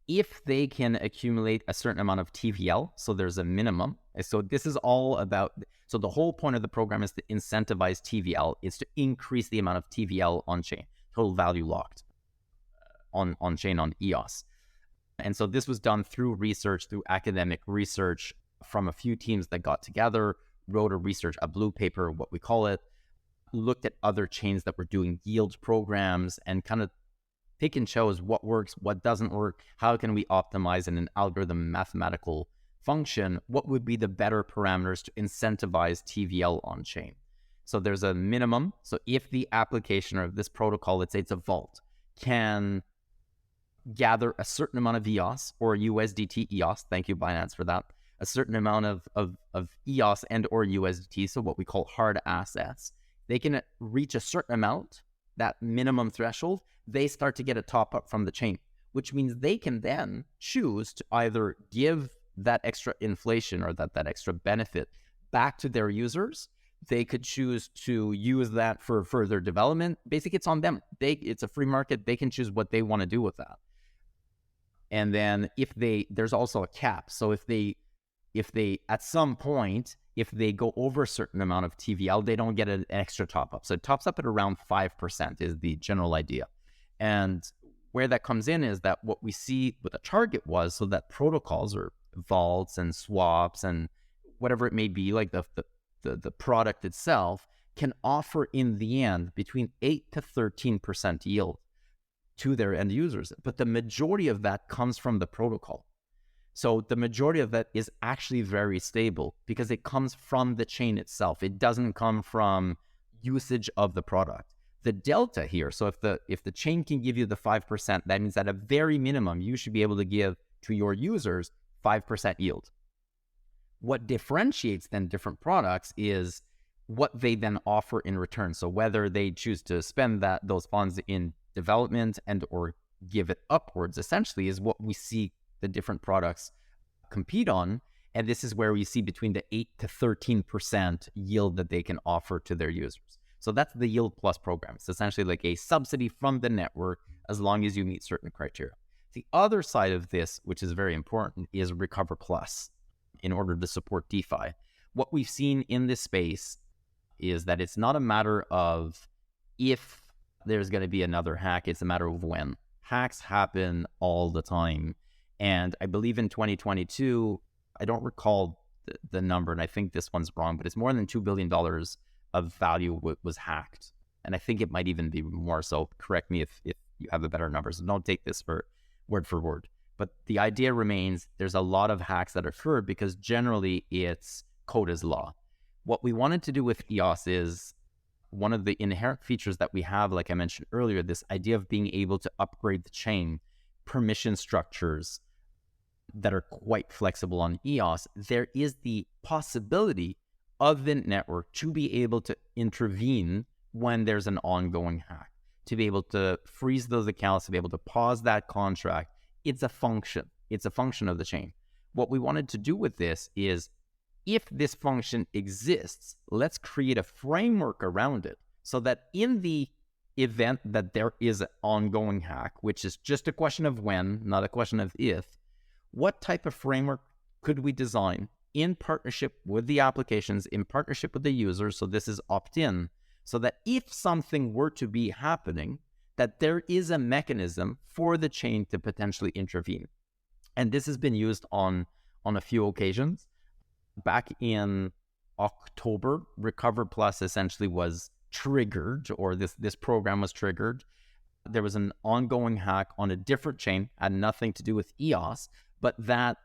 If they can accumulate a certain amount of TVL, so there's a minimum. So this is all about, so the whole point of the program is to incentivize TVL, is to increase the amount of TVL on chain, total value locked on chain on EOS. And so this was done through research, through academic research from a few teams that got together, wrote a blue paper, what we call it, looked at other chains that were doing yield programs and kind of pick and chose what works, what doesn't work, how can we optimize in an algorithm mathematical function, what would be the better parameters to incentivize TVL on chain. So there's a minimum. So if the application of this protocol, let's say it's a vault, can gather a certain amount of EOS or USDT EOS, thank you Binance for that, a certain amount of EOS and or USDT, so what we call hard assets, they can reach a certain amount, that minimum threshold, they start to get a top up from the chain, which means they can then choose to either give that extra inflation or that extra benefit back to their users. They could choose to use that for further development. Basically, it's on them. It's a free market. They can choose what they want to do with that. And then there's also a cap. So if if they, at some point, if they go over a certain amount of TVL, they don't get an extra top up. So it tops up at around 5% is the general idea. And where that comes in is that what we see what the target was, so that protocols or vaults and swaps and whatever it may be, like the product itself, can offer in the end between 8 to 13% yield to their end users. But the majority of that comes from the protocol. So the majority of that is actually very stable because it comes from the chain itself. It doesn't come from usage of the product. The delta here, so if the chain can give you the 5%, that means at a very minimum, you should be able to give to your users 5% yield. What differentiates then different products is what they then offer in return. So whether they choose to spend those funds in development and or give it upwards, essentially, is what we see the different products compete on. And this is where we see between the 8 to 13% yield that they can offer to their users. So that's the Yield Plus program. It's essentially like a subsidy from the network as long as you meet certain criteria. The other side of this, which is very important, is Recover Plus in order to support DeFi. What we've seen in this space is that it's not a matter of if there's going to be another hack, it's a matter of when. Hacks happen all the time. And I believe in 2022, I don't recall the number, and I think this one's wrong, but it's more than $2 billion of value was hacked. And I think it might even be more, so correct me if you have a better number. So don't take this for word. But the idea remains there's a lot of hacks that occur because generally it's code is law. What we wanted to do with EOS is one of the inherent features that we have, like I mentioned earlier, this idea of being able to upgrade the chain, permission structures that are quite flexible on EOS. There is the possibility of the network to be able to intervene when there's an ongoing hack, to be able to freeze those accounts, to be able to pause that contract. It's a function. It's a function of the chain. What we wanted to do with this is, if this function exists, let's create a framework around it so that in the event that there is an ongoing hack, which is just a question of when, not a question of if, what type of framework could we design in partnership with the applications, in partnership with the users, so this is opt-in, so that if something were to be happening, that there is a mechanism for the chain to potentially intervene. And this has been used on a few occasions. Back in October, Recover Plus essentially was triggered, or this program was triggered. There was an ongoing hack on a different chain, had nothing to do with EOS, but that,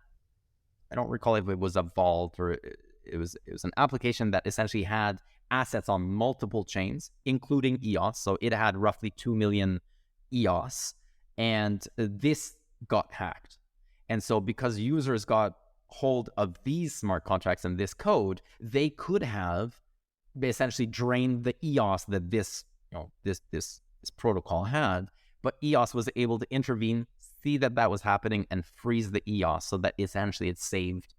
I don't recall if it was a vault or it was an application that essentially had assets on multiple chains, including EOS. So it had roughly 2 million EOS, and this got hacked. And so because users got hold of these smart contracts and this code, they could have essentially drained the EOS that this protocol had, but EOS was able to intervene, see that was happening, and freeze the EOS, so that essentially it saved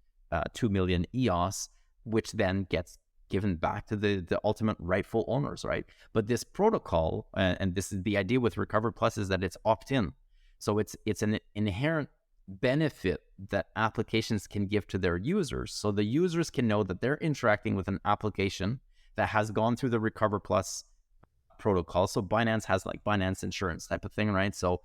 2 million EOS, which then gets given back to the ultimate rightful owners, right? But this protocol, and this is the idea with Recover Plus, is that it's opt-in. So it's an inherent benefit that applications can give to their users. So the users can know that they're interacting with an application that has gone through the Recover Plus protocol. So Binance has like Binance insurance type of thing, right? So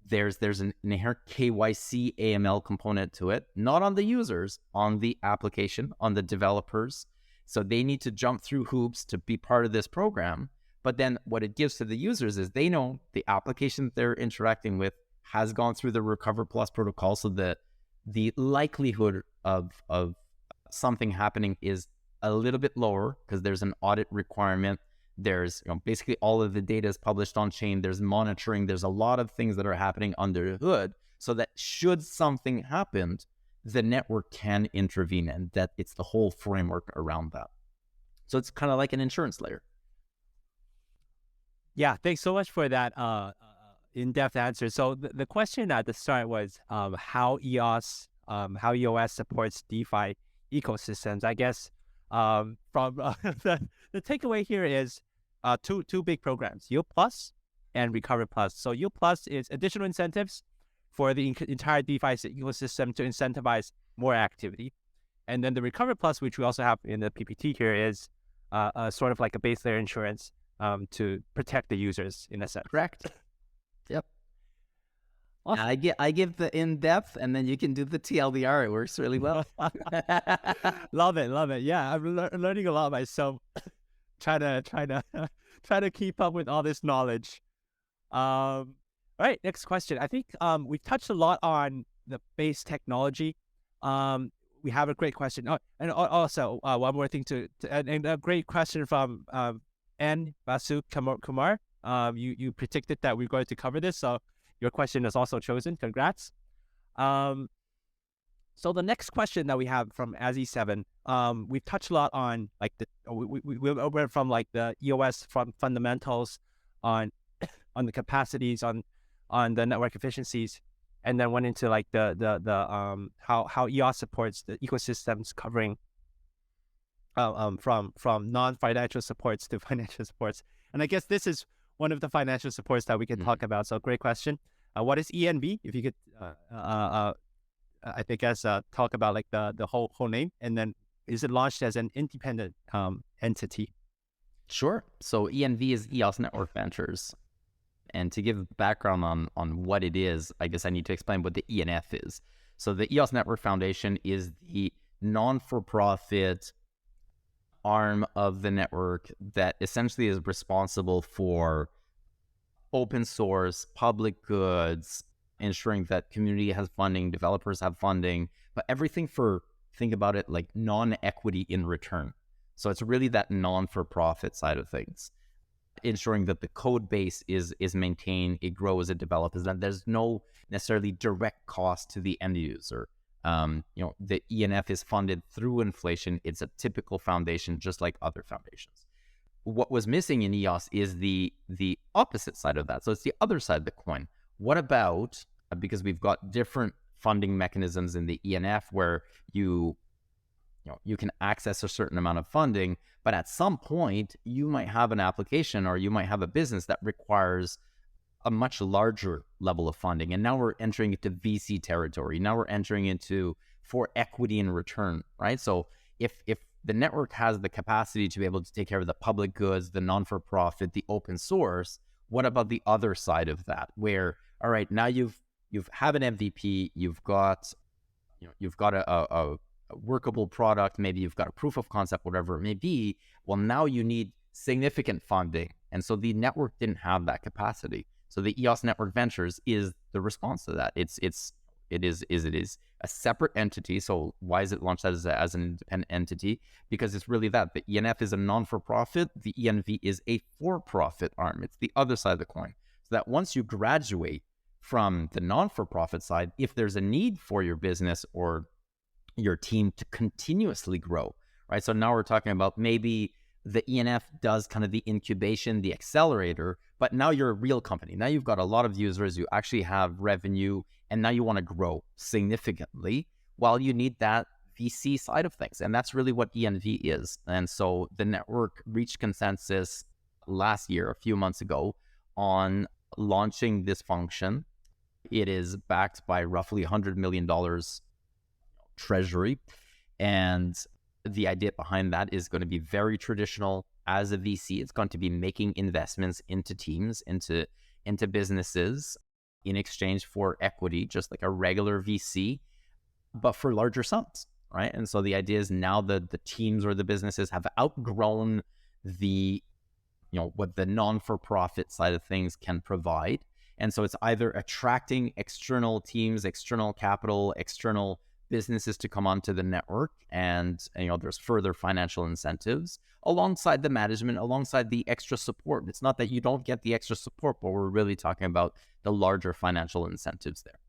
there's an inherent KYC AML component to it, not on the users, on the application, on the developers. So they need to jump through hoops to be part of this program. But then what it gives to the users is they know the application that they're interacting with has gone through the Recover Plus protocol, so that the likelihood of something happening is a little bit lower because there's an audit requirement. There's basically all of the data is published on chain. There's monitoring. There's a lot of things that are happening under the hood, so that should something happen, the network can intervene, and that it's the whole framework around that. So it's kind of like an insurance layer. Yeah, thanks so much for that in-depth answer. So the question at the start was how EOS supports DeFi ecosystems. I guess from the takeaway here is two big programs, Yield Plus and Recover Plus. So Yield Plus is additional incentives for the entire DeFi ecosystem to incentivize more activity. And then the Recover Plus, which we also have in the PPT here, is sort of like a base layer insurance to protect the users in a sense. Correct. Yep. Awesome. I give the in-depth, and then you can do the TLDR. It works really well. Love it. Yeah, I'm learning a lot myself. try to keep up with all this knowledge. All right, next question. I think we touched a lot on the base technology. We have a great question. Oh, and also one more thing and a great question from N. Basu Kumar. You predicted that we're going to cover this, so your question is also chosen. Congrats. So the next question that we have from Azzy7, we've touched a lot on like we went from like the EOS from fundamentals on the capacities on the network efficiencies, and then went into like the how EOS supports the ecosystems covering from non-financial supports to financial supports. And I guess this is one of the financial supports that we can talk about. So great question. What is ENV? If you could, I think, talk about like the whole name, and then is it launched as an independent entity? Sure. So ENV is EOS Network Ventures. And to give background on what it is, I guess I need to explain what the ENF is. So the EOS Network Foundation is the non-for-profit arm of the network that essentially is responsible for open source, public goods, ensuring that community has funding, developers have funding, but everything for, think about it like non-equity in return. So it's really that non-for-profit side of things, ensuring that the code base is maintained, it grows, it develops, that there's no necessarily direct cost to the end user. The ENF is funded through inflation. It's a typical foundation, just like other foundations. What was missing in EOS is the opposite side of that. So it's the other side of the coin. What about, because we've got different funding mechanisms in the ENF where you can access a certain amount of funding, but at some point you might have an application or you might have a business that requires a much larger level of funding. And now we're entering into VC territory. Now we're entering into for equity in return, right? So if the network has the capacity to be able to take care of the public goods, the non-for-profit, the open source, what about the other side of that? Where, all right, now you've have an MVP, you've got a workable product, maybe you've got a proof of concept, whatever it may be. Well, now you need significant funding. And so the network didn't have that capacity. So the EOS Network Ventures is the response to that. It is a separate entity. So why is it launched as an independent entity? Because it's really that. The ENF is a non-for-profit. The ENV is a for-profit arm. It's the other side of the coin. So that once you graduate from the non-for-profit side, if there's a need for your business or your team to continuously grow, right? So now we're talking about maybe the ENF does kind of the incubation, the accelerator, but now you're a real company. Now you've got a lot of users, you actually have revenue, and now you want to grow significantly while you need that VC side of things. And that's really what ENV is. And so the network reached consensus last year, a few months ago, on launching this function. It is backed by roughly $100 million treasury. And the idea behind that is going to be very traditional. As a VC, it's going to be making investments into teams, into businesses in exchange for equity, just like a regular VC, but for larger sums, right? And so the idea is now that the teams or the businesses have outgrown the, what the non-for-profit side of things can provide. And so it's either attracting external teams, external capital, external businesses to come onto the network, and there's further financial incentives alongside the management, alongside the extra support. It's not that you don't get the extra support, but we're really talking about the larger financial incentives there.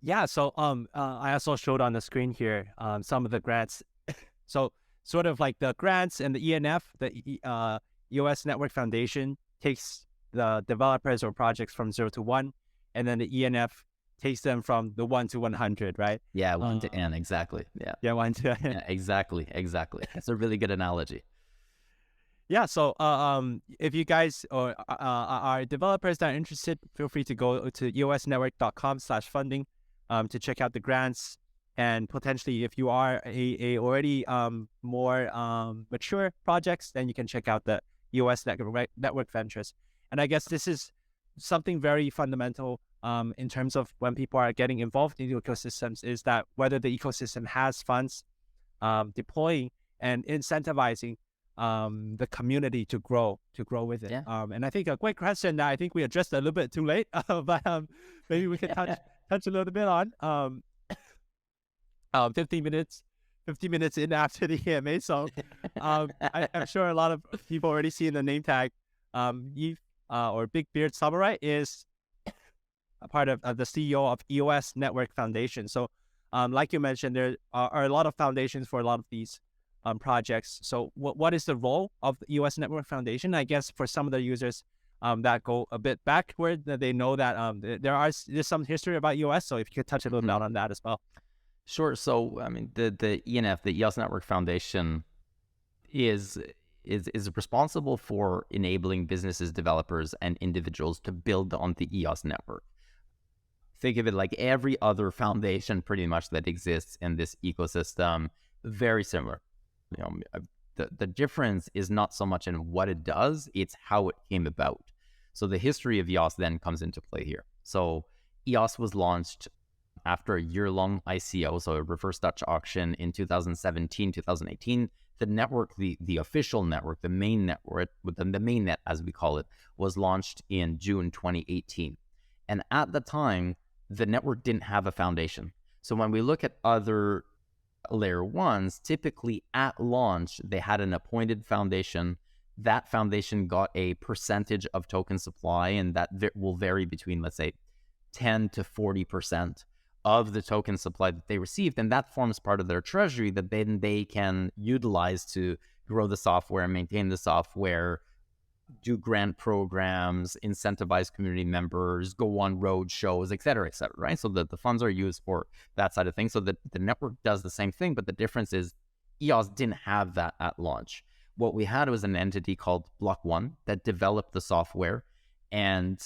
Yeah, so I also showed on the screen here some of the grants. So sort of like the grants and the ENF, the EOS Network Foundation takes the developers or projects from 0 to 1, and then the ENF takes them from the 1 to 100, right? Yeah, 1 to N, exactly. Yeah, 1 to N. Yeah, exactly. That's a really good analogy. Yeah, so if you guys or are developers that are interested, feel free to go to eosnetwork.com/funding to check out the grants And potentially, if you are a already more mature projects, then you can check out the EOS Network Ventures. And I guess this is something very fundamental in terms of when people are getting involved in the ecosystems, is that whether the ecosystem has funds deploying and incentivizing the community to grow with it. Yeah. And I think a great question that I think we addressed a little bit too late, but maybe we can touch a little bit on 15 minutes in after the EMA. So I'm sure a lot of people already see in the name tag, Yves or Big Beard Samurai is a part of the CEO of EOS Network Foundation. So like you mentioned, there are a lot of foundations for a lot of these projects. So what is the role of the EOS Network Foundation? I guess for some of the users that go a bit backward, that they know that there's some history about EOS. So if you could touch a little bit on that as well. Sure. So, I mean, the ENF, the EOS Network Foundation, is responsible for enabling businesses, developers, and individuals to build on the EOS network. Think of it like every other foundation, pretty much, that exists in this ecosystem. Very similar. You know, the difference is not so much in what it does; it's how it came about. So the history of EOS then comes into play here. So EOS was launched after a year-long ICO, so a reverse Dutch auction in 2017, 2018. The network, the official network, the main network, the mainnet as we call it, was launched in June 2018. And at the time, the network didn't have a foundation. So when we look at other layer ones, typically at launch, they had an appointed foundation. That foundation got a percentage of token supply, and that will vary between, let's say, 10 to 40% of the token supply that they received, and that forms part of their treasury that then they can utilize to grow the software, maintain the software, do grant programs, incentivize community members, go on road shows, et cetera, right? So the funds are used for that side of things. So the network does the same thing, but the difference is EOS didn't have that at launch. What we had was an entity called Block One that developed the software, and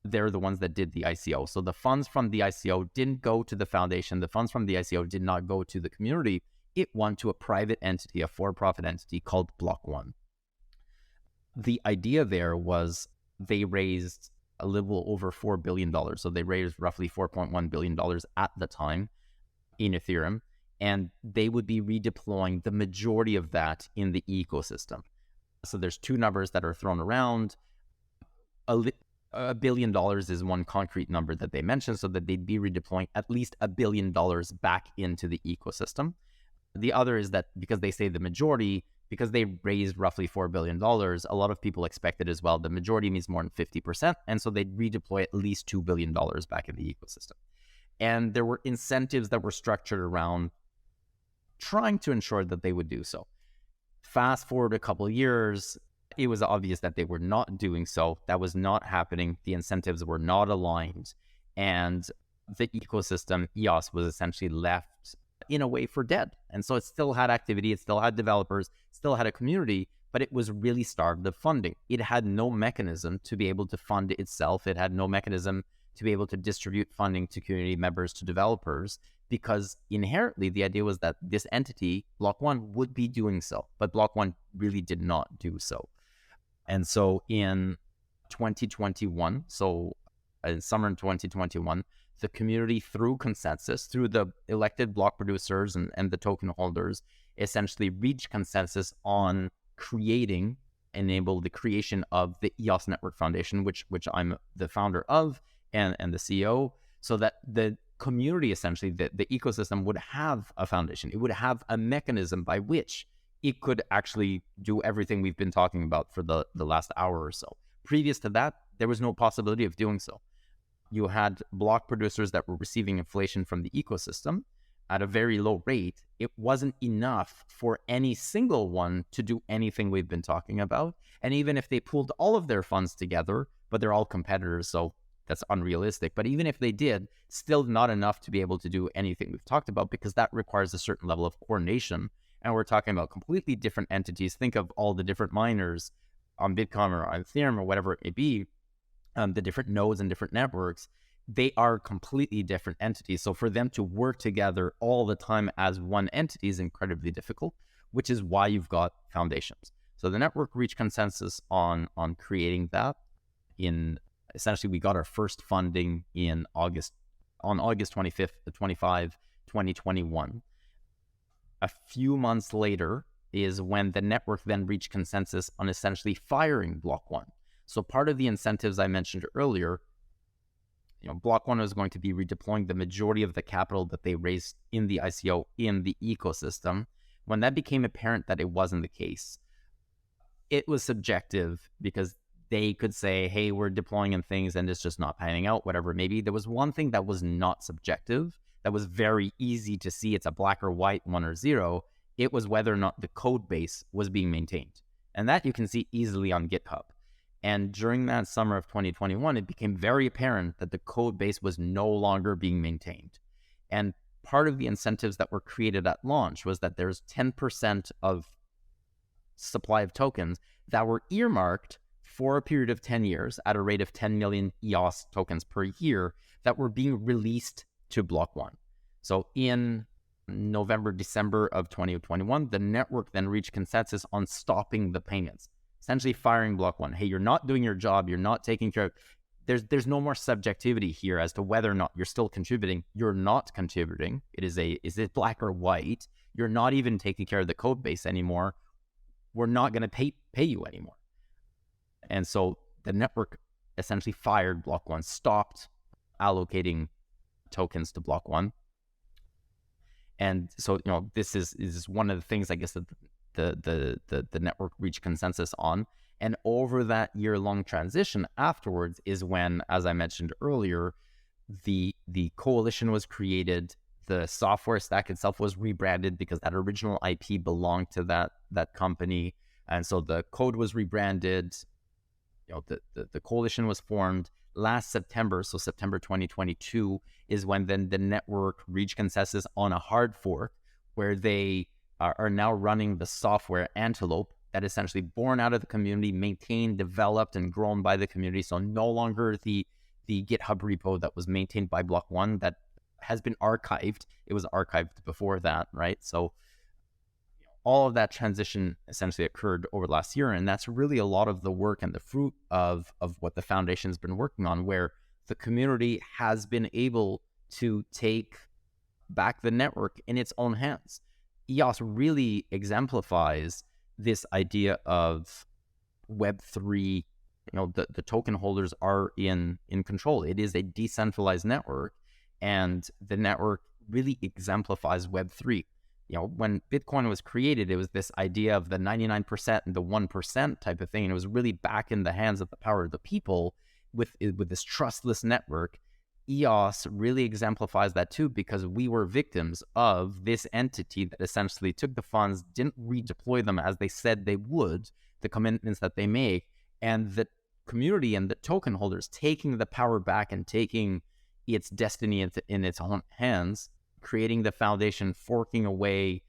they're the ones that did the ICO. So the funds from the ICO didn't go to the foundation. The funds from the ICO did not go to the community. It went to a private entity, a for-profit entity called Block One. The idea there was they raised a little over $4 billion. So they raised roughly $4.1 billion at the time in Ethereum, and they would be redeploying the majority of that in the ecosystem. So there's two numbers that are thrown around. $1 billion is one concrete number that they mentioned, so that they'd be redeploying at least $1 billion back into the ecosystem. The other is that because they say the majority, because they raised roughly $4 billion, a lot of people expected as well, the majority means more than 50%, and so they'd redeploy at least $2 billion back in the ecosystem. And there were incentives that were structured around trying to ensure that they would do so. Fast forward a couple of years, it was obvious that they were not doing so. That was not happening. The incentives were not aligned. And the ecosystem, EOS, was essentially left in a way for dead. And so it still had activity, it still had developers, still had a community, but it was really starved of funding. It had no mechanism to be able to fund itself. It had no mechanism to be able to distribute funding to community members, to developers, because inherently the idea was that this entity, Block One, would be doing so, but Block One really did not do so. And so in 2021, so in summer in 2021, the community, through consensus, through the elected block producers and the token holders, essentially reached consensus on enable the creation of the EOS Network Foundation, which I'm the founder of and the CEO, so that the community, essentially, the ecosystem would have a foundation. It would have a mechanism by which it could actually do everything we've been talking about for the last hour or so. Previous to that, there was no possibility of doing so. You had block producers that were receiving inflation from the ecosystem at a very low rate. It wasn't enough for any single one to do anything we've been talking about. And even if they pooled all of their funds together, but they're all competitors, so that's unrealistic. But even if they did, still not enough to be able to do anything we've talked about, because that requires a certain level of coordination. And we're talking about completely different entities. Think of all the different miners on Bitcoin or on Ethereum or whatever it may be, the different nodes and different networks. they are completely different entities. So for them to work together all the time as one entity is incredibly difficult, which is why you've got foundations. So the network reached consensus on creating that. In essentially, we got our first funding on August 25th, 2021. A few months later is when the network then reached consensus on essentially firing Block One. So part of the incentives I mentioned earlier, Block One was going to be redeploying the majority of the capital that they raised in the ICO in the ecosystem. When that became apparent that it wasn't the case, it was subjective because they could say, hey, we're deploying in things and it's just not panning out, whatever. Maybe there was one thing that was not subjective, that was very easy to see. It's a black or white, 1 or 0. It was whether or not the code base was being maintained. And that you can see easily on GitHub. And during that summer of 2021, it became very apparent that the code base was no longer being maintained. And part of the incentives that were created at launch was that there's 10% of supply of tokens that were earmarked for a period of 10 years at a rate of 10 million EOS tokens per year that were being released to Block One. So in November, December of 2021, the network then reached consensus on stopping the payments, essentially firing Block One. Hey, you're not doing your job. You're not taking care of... There's no more subjectivity here as to whether or not you're still contributing. You're not contributing. Is it black or white? You're not even taking care of the code base anymore. We're not going to pay you anymore. And so the network essentially fired Block One, stopped allocating tokens to Block One. And so, this is one of the things, I guess, that the network reached consensus on. And over that year-long transition afterwards is when, as I mentioned earlier, the coalition was created. The software stack itself was rebranded because that original IP belonged to that company. And so the code was rebranded. The coalition was formed last September. So September 2022 is when then the network reached consensus on a hard fork where they are now running the software Antelope that is essentially born out of the community, maintained, developed, and grown by the community. So no longer the GitHub repo that was maintained by Block One that has been archived. It was archived before that, right? So all of that transition essentially occurred over the last year, and that's really a lot of the work and the fruit of what the foundation's been working on, where the community has been able to take back the network in its own hands. EOS really exemplifies this idea of Web3. The token holders are in control. It is a decentralized network, and the network really exemplifies Web3. When Bitcoin was created, it was this idea of the 99% and the 1% type of thing. And it was really back in the hands of the power of the people with this trustless network. EOS really exemplifies that too, because we were victims of this entity that essentially took the funds, didn't redeploy them as they said they would, the commitments that they make, and the community and the token holders taking the power back and taking its destiny in its own hands, creating the foundation, forking away,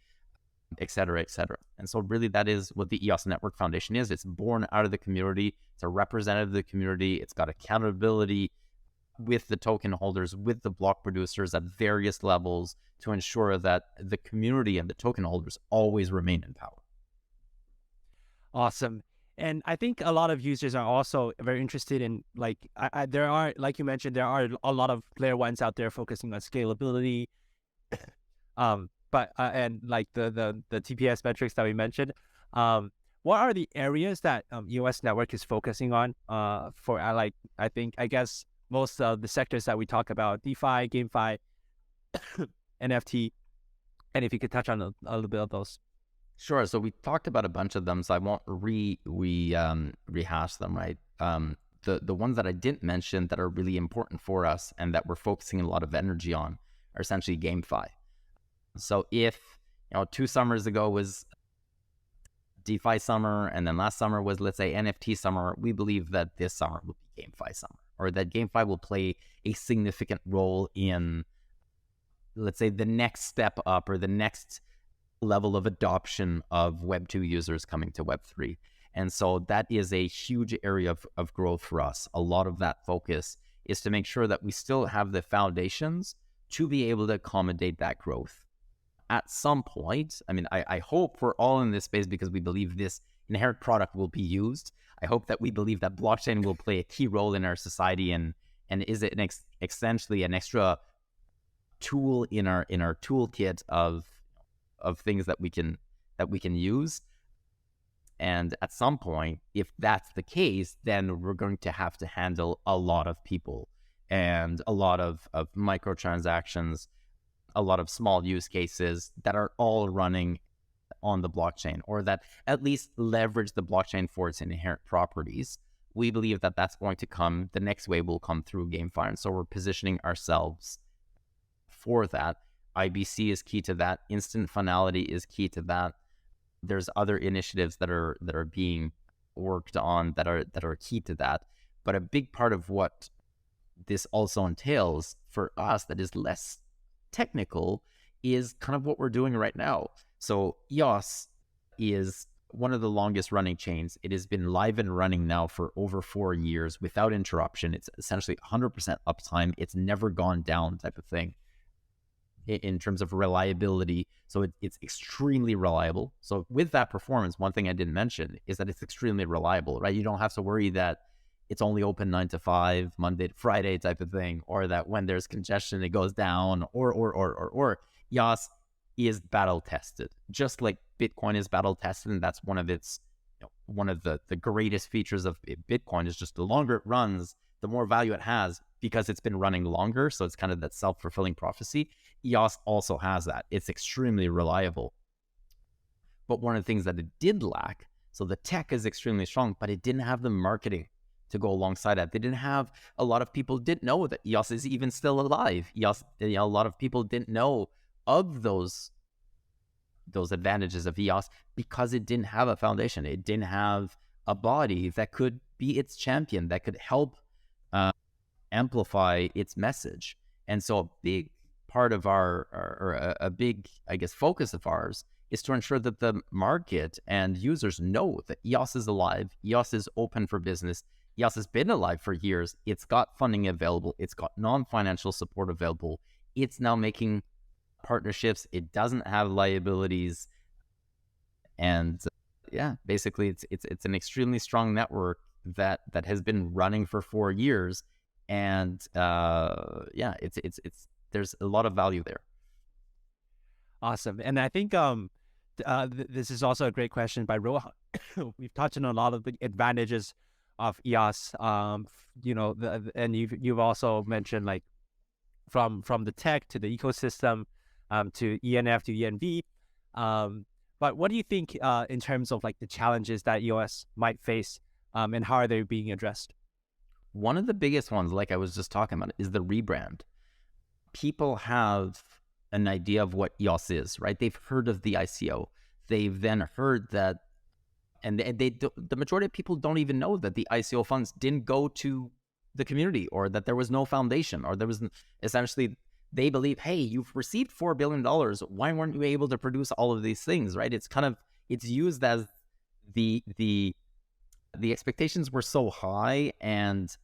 et cetera, et cetera. And so really that is what the EOS Network Foundation is. It's born out of the community. It's a representative of the community. It's got accountability with the token holders, with the block producers at various levels to ensure that the community and the token holders always remain in power. Awesome. And I think a lot of users are also very interested in, there are, like you mentioned, there are a lot of layer ones out there focusing on scalability, and like the TPS metrics that we mentioned. What are the areas that EOS Network is focusing on for I guess most of the sectors that we talk about, DeFi, GameFi, NFT, and if you could touch on a little bit of those. Sure. So we talked about a bunch of them, so I won't rehash them, right? The ones that I didn't mention that are really important for us and that we're focusing a lot of energy on are essentially GameFi. So if 2 summers ago was DeFi summer, and then last summer was, let's say, NFT summer, we believe that this summer will be GameFi summer, or that GameFi will play a significant role in, let's say, the next step up or the next level of adoption of Web 2 users coming to Web 3. And so that is a huge area of growth for us. A lot of that focus is to make sure that we still have the foundations to be able to accommodate that growth. At some point, I mean, I hope we're all in this space because we believe this inherent product will be used. I hope that we believe that blockchain will play a key role in our society and is it essentially an extra tool in our toolkit of things that we can use. And at some point, if that's the case, then we're going to have to handle a lot of people and a lot of microtransactions, a lot of small use cases that are all running on the blockchain, or that at least leverage the blockchain for its inherent properties. We believe that that's going to come. The next wave will come through GameFi, and so we're positioning ourselves for that. IBC is key to that. Instant finality is key to that. There's other initiatives that are being worked on that are key to that. But a big part of what this also entails for us that is less technical is kind of what we're doing right now. So EOS is one of the longest running chains. It has been live and running now for over 4 years without interruption. It's essentially 100% uptime. It's never gone down type of thing in terms of reliability. So it's extremely reliable. So with that performance, one thing I didn't mention is that it's extremely reliable, right? You don't have to worry that it's only open 9 to 5, Monday to Friday type of thing, or that when there's congestion, it goes down, or EOS is battle tested, just like Bitcoin is battle tested. And that's one of its, one of the greatest features of Bitcoin is just the longer it runs, the more value it has because it's been running longer. So it's kind of that self-fulfilling prophecy. EOS also has that. It's extremely reliable. But one of the things that it did lack, so the tech is extremely strong, but it didn't have the marketing to go alongside that. They didn't have, a lot of people didn't know that EOS is even still alive. EOS, a lot of people didn't know of those advantages of EOS because it didn't have a foundation. It didn't have a body that could be its champion, that could help amplify its message. And so a big part of a big, I guess, focus of ours is to ensure that the market and users know that EOS is alive, EOS is open for business, EOS has been alive for years, it's got funding available, it's got non-financial support available, it's now making partnerships, it doesn't have liabilities, and basically it's an extremely strong network that has been running for 4 years, and it's there's a lot of value there. Awesome. And I think this is also a great question by Rohan. We've touched on a lot of the advantages of EOS, and you've also mentioned like from the tech to the ecosystem, to ENF to ENV. But what do you think in terms of like the challenges that EOS might face, and how are they being addressed? One of the biggest ones, like I was just talking about, is the rebrand. People have an idea of what EOS is, right? They've heard of the ICO. They've then heard that, and the majority of people don't even know that the ICO funds didn't go to the community, or that there was no foundation, or there was essentially, they believe, hey, you've received $4 billion. Why weren't you able to produce all of these things, right? It's kind of, it's used as the expectations were so high, and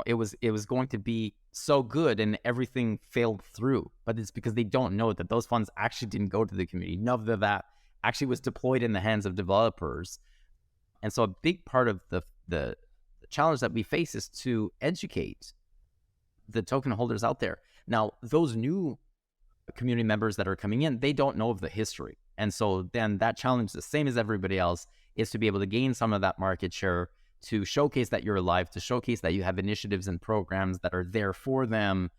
it was going to be so good, and everything failed through. But it's because they don't know that those funds actually didn't go to the community. None of that actually was deployed in the hands of developers. And so a big part of the challenge that we face is to educate the token holders out there. Now, those new community members that are coming in, they don't know of the history. And so then that challenge, the same as everybody else, is to be able to gain some of that market share, to showcase that you're alive, to showcase that you have initiatives and programs that are there for them,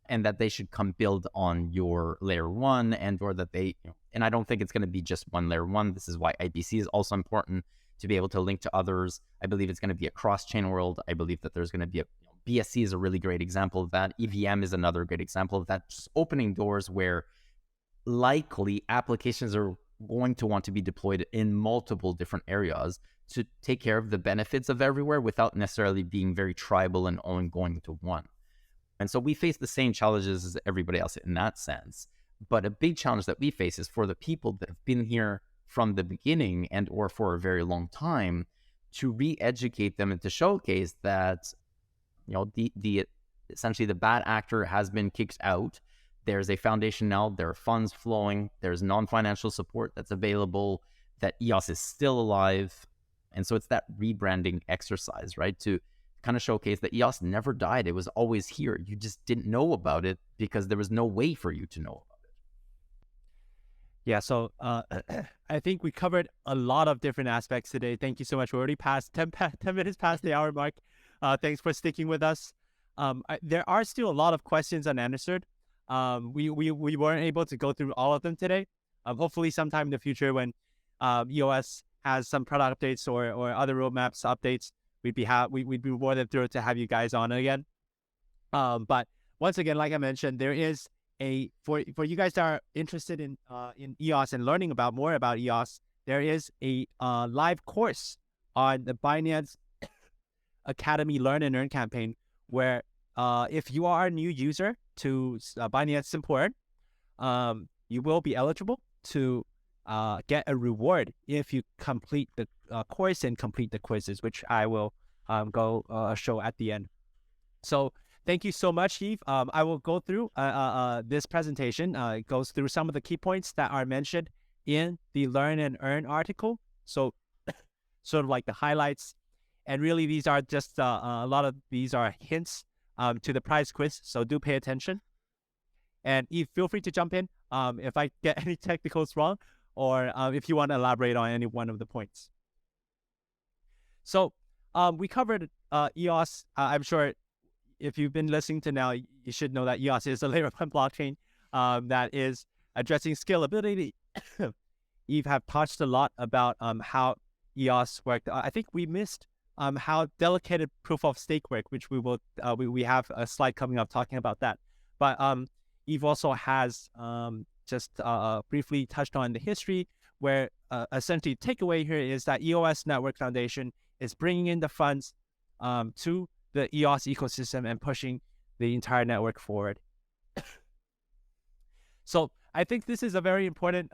and that they should come build on your layer one, and or that they, and I don't think it's going to be just one layer one. This is why IBC is also important, to be able to link to others. I believe it's going to be a cross-chain world. I believe that there's going to be BSC is a really great example of that. EVM is another great example of that. Just opening doors where likely applications are going to want to be deployed in multiple different areas to take care of the benefits of everywhere without necessarily being very tribal and only going to one. And so we face the same challenges as everybody else in that sense. But a big challenge that we face is for the people that have been here from the beginning and or for a very long time, to re-educate them and to showcase that the essentially the bad actor has been kicked out. There's a foundation now. There are funds flowing. There's non-financial support that's available. That EOS is still alive, and so it's that rebranding exercise, right? To kind of showcase that EOS never died. It was always here. You just didn't know about it because there was no way for you to know about it. Yeah, so I think we covered a lot of different aspects today. Thank you so much. We're already past 10 minutes past the hour mark. Thanks for sticking with us. There are still a lot of questions unanswered. We weren't able to go through all of them today. Hopefully sometime in the future when EOS has some product updates or other roadmaps updates, we'd be more than thrilled to have you guys on again. But once again, like I mentioned, there is for you guys that are interested in EOS and learning more about EOS, there is a live course on the Binance Academy Learn and Earn campaign, where if you are a new user to Binance Simple Earn, you will be eligible to get a reward if you complete the course and complete the quizzes, which I will go show at the end. So thank you so much, Yves. I will go through this presentation. It goes through some of the key points that are mentioned in the Learn and Earn article. So sort of like the highlights. And really, these are just a lot of these are hints to the prize quiz. So do pay attention. And Yves, feel free to jump in if I get any technicals wrong, or if you want to elaborate on any one of the points. So we covered EOS. I'm sure if you've been listening to now, you should know that EOS is a layer 1 blockchain that is addressing scalability. Yves have touched a lot about how EOS worked. I think we missed how delegated proof of stake work, which we will we have a slide coming up talking about that. But Yves also has just briefly touched on the history, where essentially the takeaway here is that EOS Network Foundation is bringing in the funds to the EOS ecosystem and pushing the entire network forward. So I think this is a very important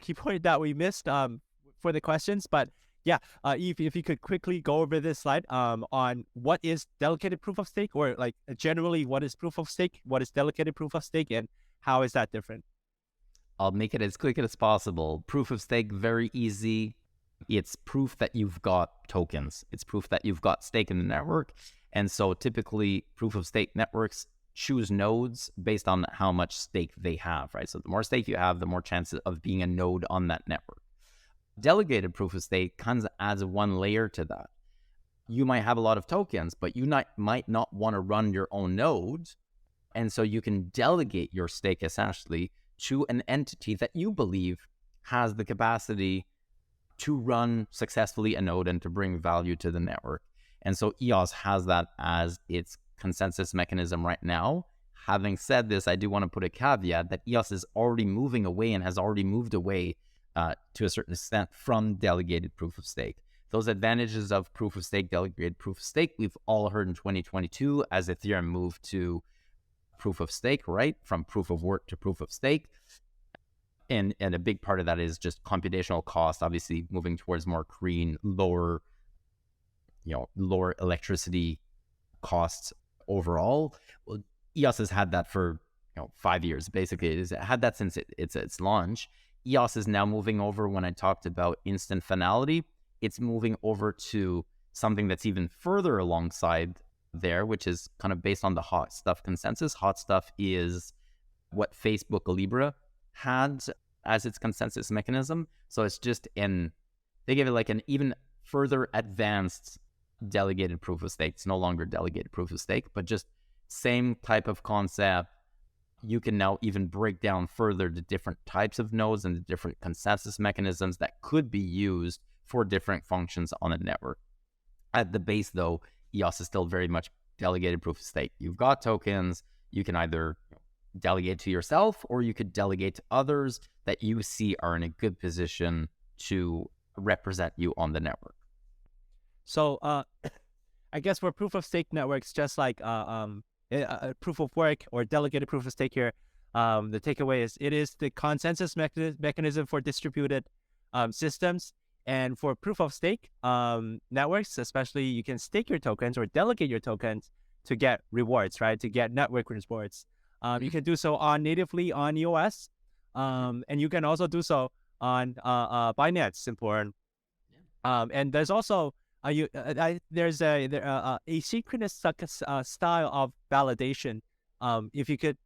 key point that we missed for the questions. But yeah, Yves, if you could quickly go over this slide on what is delegated proof of stake, or like generally what is proof of stake, what is delegated proof of stake, and how is that different? I'll make it as quick as possible. Proof of stake, very easy. It's proof that you've got tokens. It's proof that you've got stake in the network. And so typically proof of stake networks choose nodes based on how much stake they have, right? So the more stake you have, the more chances of being a node on that network. Delegated proof of stake kind of adds one layer to that. You might have a lot of tokens, but you might not want to run your own node. And so you can delegate your stake essentially to an entity that you believe has the capacity to run successfully a node and to bring value to the network. And so EOS has that as its consensus mechanism right now. Having said this, I do want to put a caveat that EOS is already moving away and has already moved away to a certain extent from delegated proof of stake. Those advantages of proof of stake, delegated proof of stake, we've all heard in 2022 as Ethereum moved to proof of stake, right? From proof of work to proof of stake. And a big part of that is just computational cost, obviously moving towards more green, lower electricity costs overall. Well, EOS has had that for 5 years, basically. It's had that since its launch. EOS is now moving over, when I talked about instant finality, it's moving over to something that's even further alongside there, which is kind of based on the hot stuff consensus. Hot stuff is what Facebook Libra had as its consensus mechanism. So it's just they give it like an even further advanced delegated proof of stake. It's no longer delegated proof of stake, but just same type of concept. You can now even break down further the different types of nodes and the different consensus mechanisms that could be used for different functions on a network. At the base, though, EOS is still very much delegated proof of stake. You've got tokens. You can either delegate to yourself, or you could delegate to others that you see are in a good position to represent you on the network. So I guess for proof of stake networks, just like proof of work or delegated proof of stake here, the takeaway is it is the consensus mechanism for distributed systems. And for proof of stake networks, especially, you can stake your tokens or delegate your tokens to get rewards, right? To get network rewards. You can do so natively on EOS, and you can also do so on Binance important. And there's also there's a asynchronous style of validation. If you could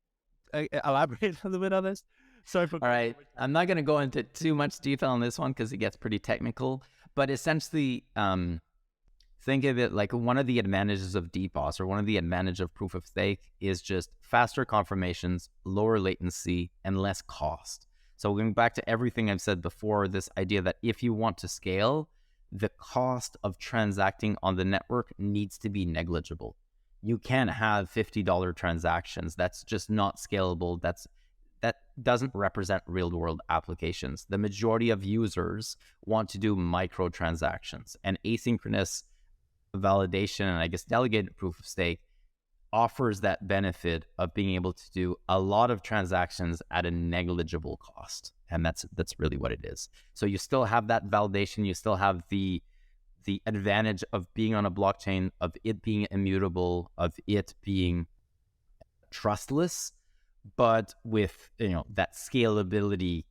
elaborate a little bit on this. Sorry for. All right, I'm not going to go into too much detail on this one because it gets pretty technical. But essentially, think of it like one of the advantages of DPoS, or one of the advantages of proof of stake, is just faster confirmations, lower latency, and less cost. So going back to everything I've said before, this idea that if you want to scale, the cost of transacting on the network needs to be negligible. You can't have $50 transactions. That's just not scalable. That doesn't represent real world applications. The majority of users want to do microtransactions, and asynchronous validation, and I guess delegated proof of stake, offers that benefit of being able to do a lot of transactions at a negligible cost. And that's really what it is. So you still have that validation, you still have the advantage of being on a blockchain, of it being immutable, of it being trustless, but with that scalability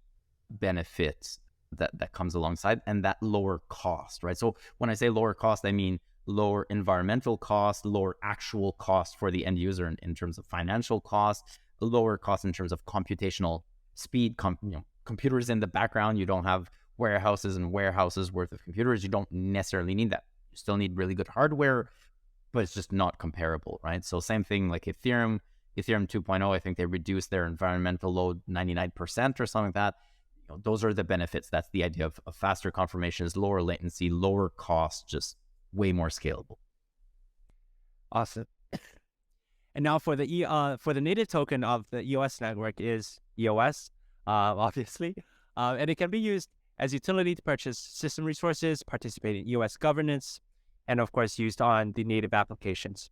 benefit that comes alongside, and that lower cost, right? So when I say lower cost, I mean lower environmental cost, lower actual cost for the end user in terms of financial cost, lower cost in terms of computational speed, computers in the background. You don't have warehouses and warehouses worth of computers. You don't necessarily need that. You still need really good hardware, but it's just not comparable, right? So same thing like Ethereum 2.0, I think they reduced their environmental load 99% or something like that. Those are the benefits. That's the idea of faster confirmations, lower latency, lower cost, just way more scalable. Awesome. And now for the native token of the EOS network is EOS, obviously, and it can be used as utility to purchase system resources, participate in EOS governance, and of course used on the native applications.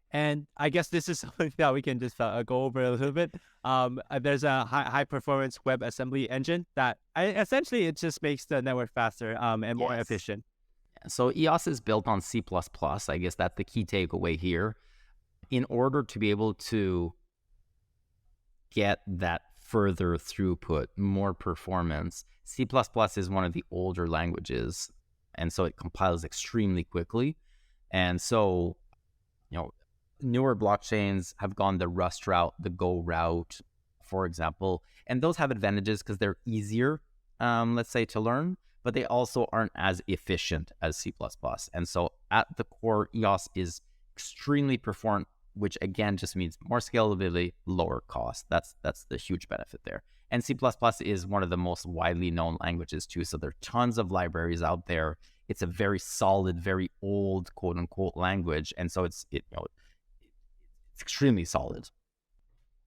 And I guess this is something that we can just go over a little bit. There's a high performance web assembly engine that essentially it just makes the network faster and more efficient. So EOS is built on C++. I guess that's the key takeaway here. In order to be able to get that further throughput, more performance, C++ is one of the older languages, and so it compiles extremely quickly. And so, newer blockchains have gone the Rust route, the Go route, for example, and those have advantages because they're easier, let's say, to learn, but they also aren't as efficient as C++. And so at the core, EOS is extremely performant, which again just means more scalability, lower cost. That's the huge benefit there. And C++ is one of the most widely known languages too, so there are tons of libraries out there. It's a very solid, very old, quote unquote, language, and so it's extremely solid.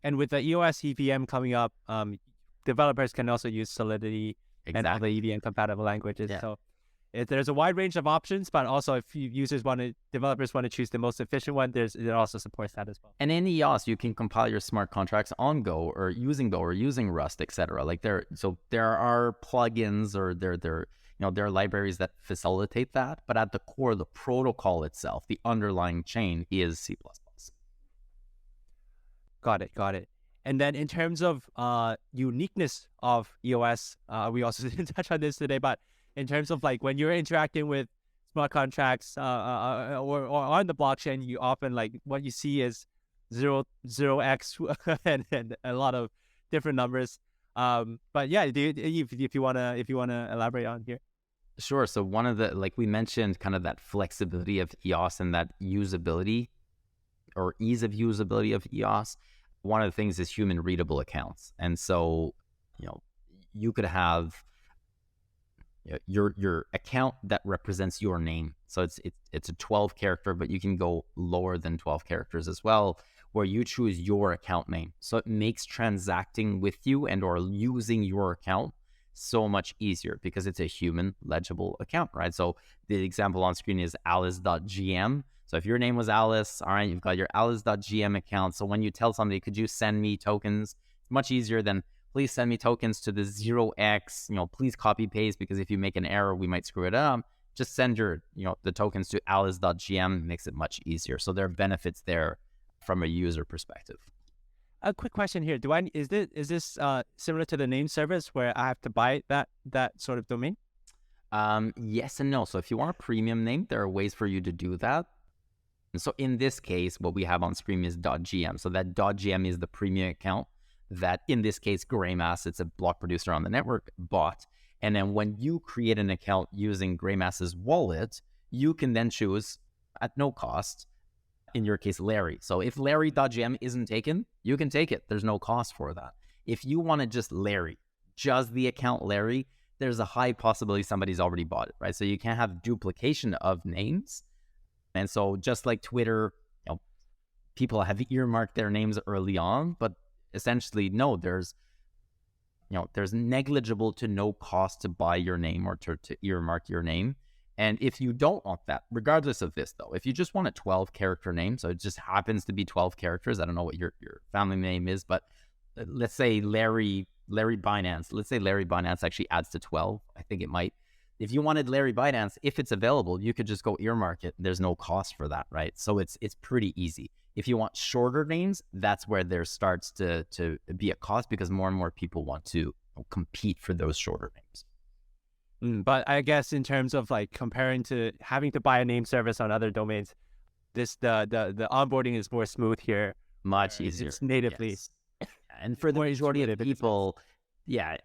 And with the EOS EVM coming up, developers can also use Solidity and other EVM compatible languages. Yeah. So there's a wide range of options, but also if developers want to choose the most efficient one, it also supports that as well. And in EOS, you can compile your smart contracts on Go or using Rust, etc. Like there are plugins or there are libraries that facilitate that, but at the core, the protocol itself, the underlying chain is C++. Got it. And then in terms of uniqueness of EOS, we also didn't touch on this today, but in terms of like when you're interacting with smart contracts or on the blockchain, you often what you see is 0x and a lot of different numbers. But yeah, if you wanna elaborate on here. Sure. So one of the, like we mentioned, kind of that flexibility of EOS and that usability or ease of usability of EOS. One of the things is human-readable accounts. And so, you could have your account that represents your name. So it's a 12 character, but you can go lower than 12 characters as well, where you choose your account name. So it makes transacting with you and or using your account so much easier because it's a human legible account, right? So the example on screen is alice.gm. So if your name was Alice, all right, you've got your alice.gm account. So when you tell somebody, could you send me tokens? It's much easier than please send me tokens to the 0x, please copy paste, because if you make an error, we might screw it up. just send your, the tokens to alice.gm, makes it much easier. So there are benefits there from a user perspective. A quick question here: is this similar to the name service where I have to buy that sort of domain? Yes and no. So if you want a premium name, there are ways for you to do that. And so in this case, what we have on screen is .gm. So that .gm is the premium account that, in this case, Greymass, it's a block producer on the network, bought. And then when you create an account using Greymass's wallet, you can then choose at no cost, in your case, Larry. So if Larry.gm isn't taken, you can take it. There's no cost for that. If you wanted just Larry, just the account Larry, there's a high possibility somebody's already bought it, right? So you can't have duplication of names. And so just like Twitter, people have earmarked their names early on, but essentially, no, there's negligible to no cost to buy your name or to earmark your name. And if you don't want that, regardless of this though, if you just want a 12-character name, so it just happens to be 12 characters, I don't know what your family name is, but let's say Larry Binance. Let's say Larry Binance actually adds to 12. I think it might. If you wanted Larry Binance, if it's available, you could just go earmark it. There's no cost for that, right? So it's pretty easy. If you want shorter names, that's where there starts to be a cost, because more and more people want to compete for those shorter names. But I guess in terms of like comparing to having to buy a name service on other domains, the onboarding is more smooth here. Much easier. It's natively. Yes. And for the majority of people,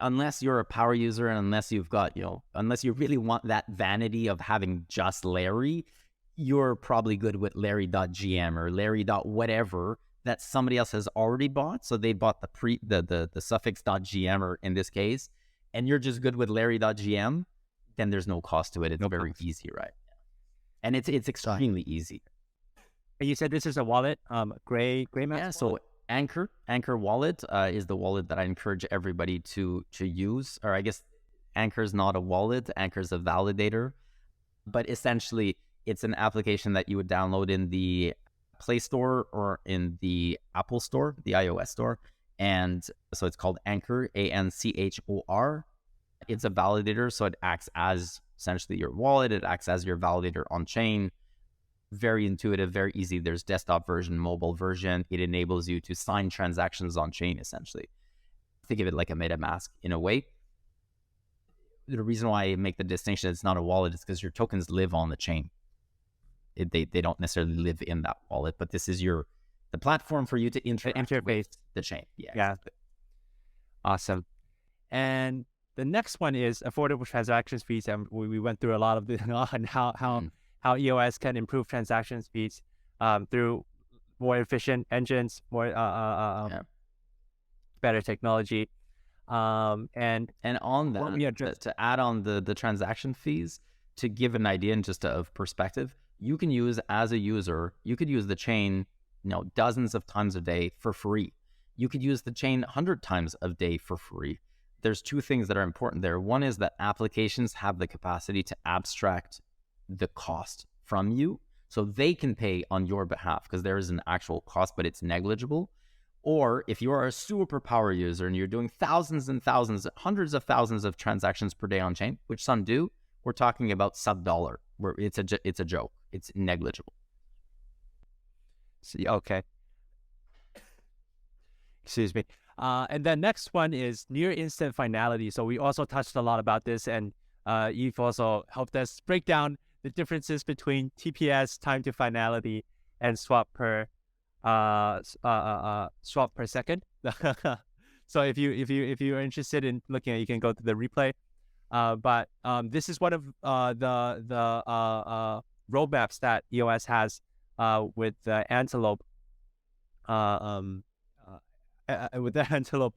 unless you're a power user and unless you've got, unless you really want that vanity of having just Larry, you're probably good with Larry.gm or Larry.whatever that somebody else has already bought. So they bought the suffix .gm, or in this case, and you're just good with Larry.gm, then there's no cost to it. It's very easy, right? And it's extremely easy. And you said this is a wallet, Greymass? Yeah, so Anchor wallet is the wallet that I encourage everybody to use. Or I guess Anchor is not a wallet, Anchor is a validator. But essentially, it's an application that you would download in the Play Store or in the Apple Store, the iOS store. And so it's called Anchor, Anchor. It's a validator, so it acts as essentially your wallet. It acts as your validator on chain. Very intuitive, very easy. There's desktop version, mobile version. It enables you to sign transactions on chain, essentially. Think of it like a MetaMask in a way. The reason why I make the distinction it's not a wallet is because your tokens live on the chain. They don't necessarily live in that wallet, but this is the platform for you to interface with the chain. Yeah. Awesome. And the next one is affordable transactions fees, and we went through a lot of this on how EOS can improve transaction speeds through more efficient engines, more better technology, and on that, to add on the transaction fees, to give an idea and just of perspective, you can use as a user, you could use the chain dozens of times a day for free. You could use the chain 100 times a day for free. There's two things that are important there. One is that applications have the capacity to abstract the cost from you, so they can pay on your behalf because there is an actual cost, but it's negligible. Or if you are a super power user and you're doing thousands and thousands, hundreds of thousands of transactions per day on chain, which some do, we're talking about sub-dollar, where it's a joke. It's negligible. Okay. Excuse me. And then next one is near instant finality. So we also touched a lot about this, and Yves also helped us break down the differences between TPS, time to finality, and swap per second. So if you're interested in looking at it, you can go to the replay. But this is one of the roadmaps that EOS has with the Antelope. With the Antelope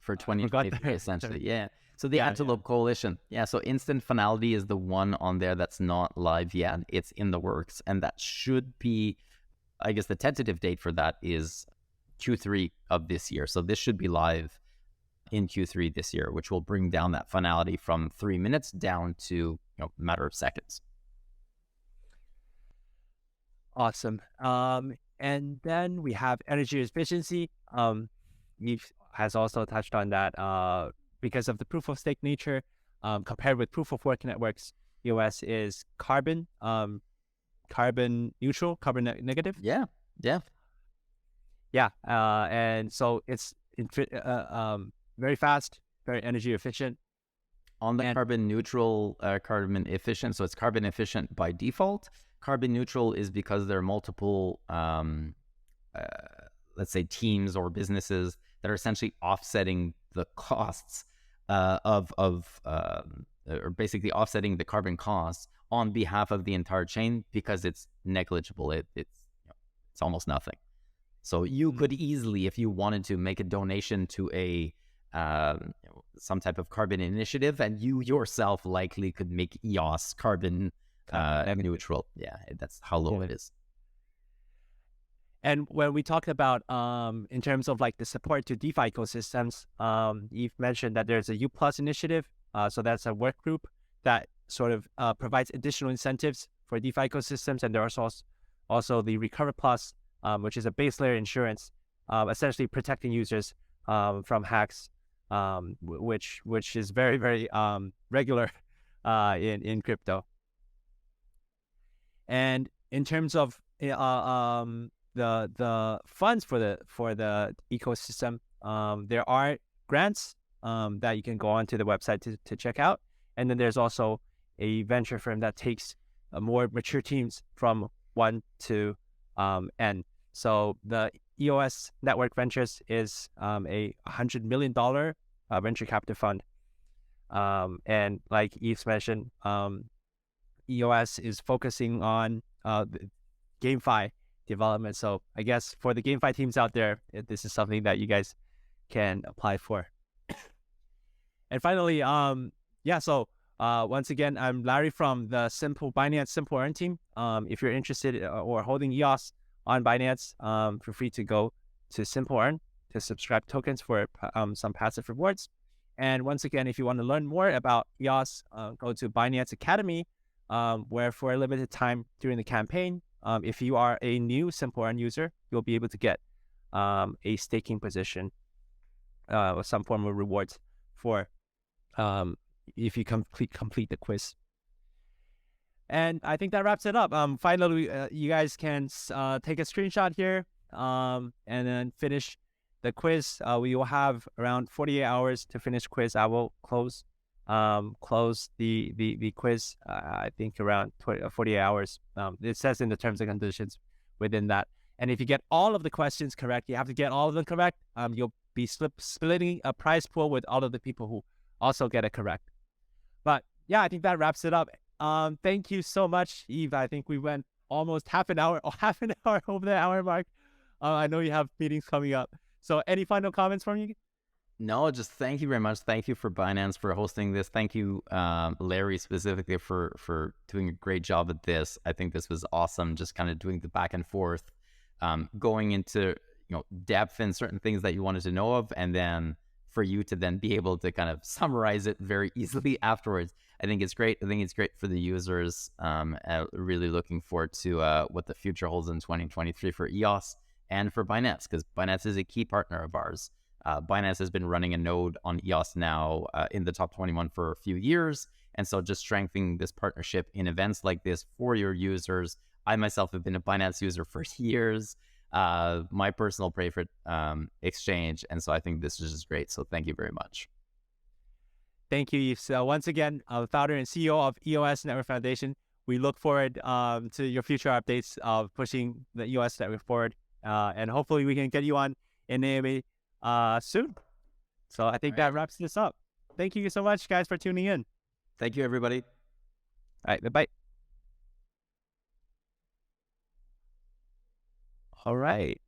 for 2023, essentially, yeah. So the Antelope Coalition, so instant finality is the one on there that's not live yet. It's in the works, and that should be, I guess the tentative date for that is Q3 of this year. So this should be live in Q3 this year, which will bring down that finality from 3 minutes down to a matter of seconds. Awesome. And then we have energy efficiency. Yves has also touched on that because of the proof of stake nature. compared with proof of work networks, EOS is carbon neutral, negative. Yeah. And so it's very fast, very energy efficient. On the carbon neutral, carbon efficient, so it's carbon efficient by default. Carbon neutral is because there are multiple, let's say, teams or businesses that are essentially offsetting the costs or basically offsetting the carbon costs on behalf of the entire chain, because it's negligible. It's almost nothing. So you could easily, if you wanted to, make a donation to some type of carbon initiative, and you yourself likely could make EOS carbon neutral. Yeah, that's how low it is. And when we talked about in terms of like the support to DeFi ecosystems, you've mentioned that there's a U+ initiative. So that's a work group that sort of provides additional incentives for DeFi ecosystems. And there's also the Recover Plus, which is a base layer insurance, essentially protecting users from hacks, which is very, very regular in crypto. And in terms of the funds for the ecosystem, there are grants that you can go onto the website to check out, and then there's also a venture firm that takes more mature teams from 1 to N. So the EOS Network Ventures is a $100 million venture capital fund, and like Yves mentioned, EOS is focusing on the GameFi development. So I guess for the GameFi teams out there, this is something that you guys can apply for. And finally, so once again, I'm Larry from the Binance Simple Earn team. If you're interested or holding EOS on Binance, feel free to go to Simple Earn to subscribe tokens for some passive rewards. And once again, if you want to learn more about EOS, go to Binance Academy, where for a limited time during the campaign, if you are a new Simple Earn user, you'll be able to get a staking position or some form of rewards for if you complete the quiz. And I think that wraps it up. Finally, you guys can take a screenshot here and then finish the quiz. We will have around 48 hours to finish quiz. I will close the quiz, I think around 48 hours. It says in the terms and conditions within that. And if you get all of the questions correct, you have to get all of them correct. You'll be splitting a prize pool with all of the people who also get it correct. But yeah, I think that wraps it up. Thank you so much, Yves. I think we went almost half an hour over the hour mark. I know you have meetings coming up. So any final comments from you? No, just thank you very much. Thank you for Binance for hosting this. Thank you, Larry, specifically for doing a great job at this. I think this was awesome, just kind of doing the back and forth, going into depth in certain things that you wanted to know of, and then for you to then be able to kind of summarize it very easily afterwards. I think it's great. I think it's great for the users. Really looking forward to what the future holds in 2023 for EOS and for Binance, because Binance is a key partner of ours. Binance has been running a node on EOS now in the top 21 for a few years. And so just strengthening this partnership in events like this for your users. I myself have been a Binance user for years, my personal favorite exchange. And so I think this is just great. So thank you very much. Thank you, Yves. So once again, founder and CEO of EOS Network Foundation. We look forward to your future updates of pushing the EOS network forward. And hopefully we can get you on in AMA soon. So I think that wraps this up. Thank you so much, guys, for tuning in. Thank you, everybody. All right, bye. All right.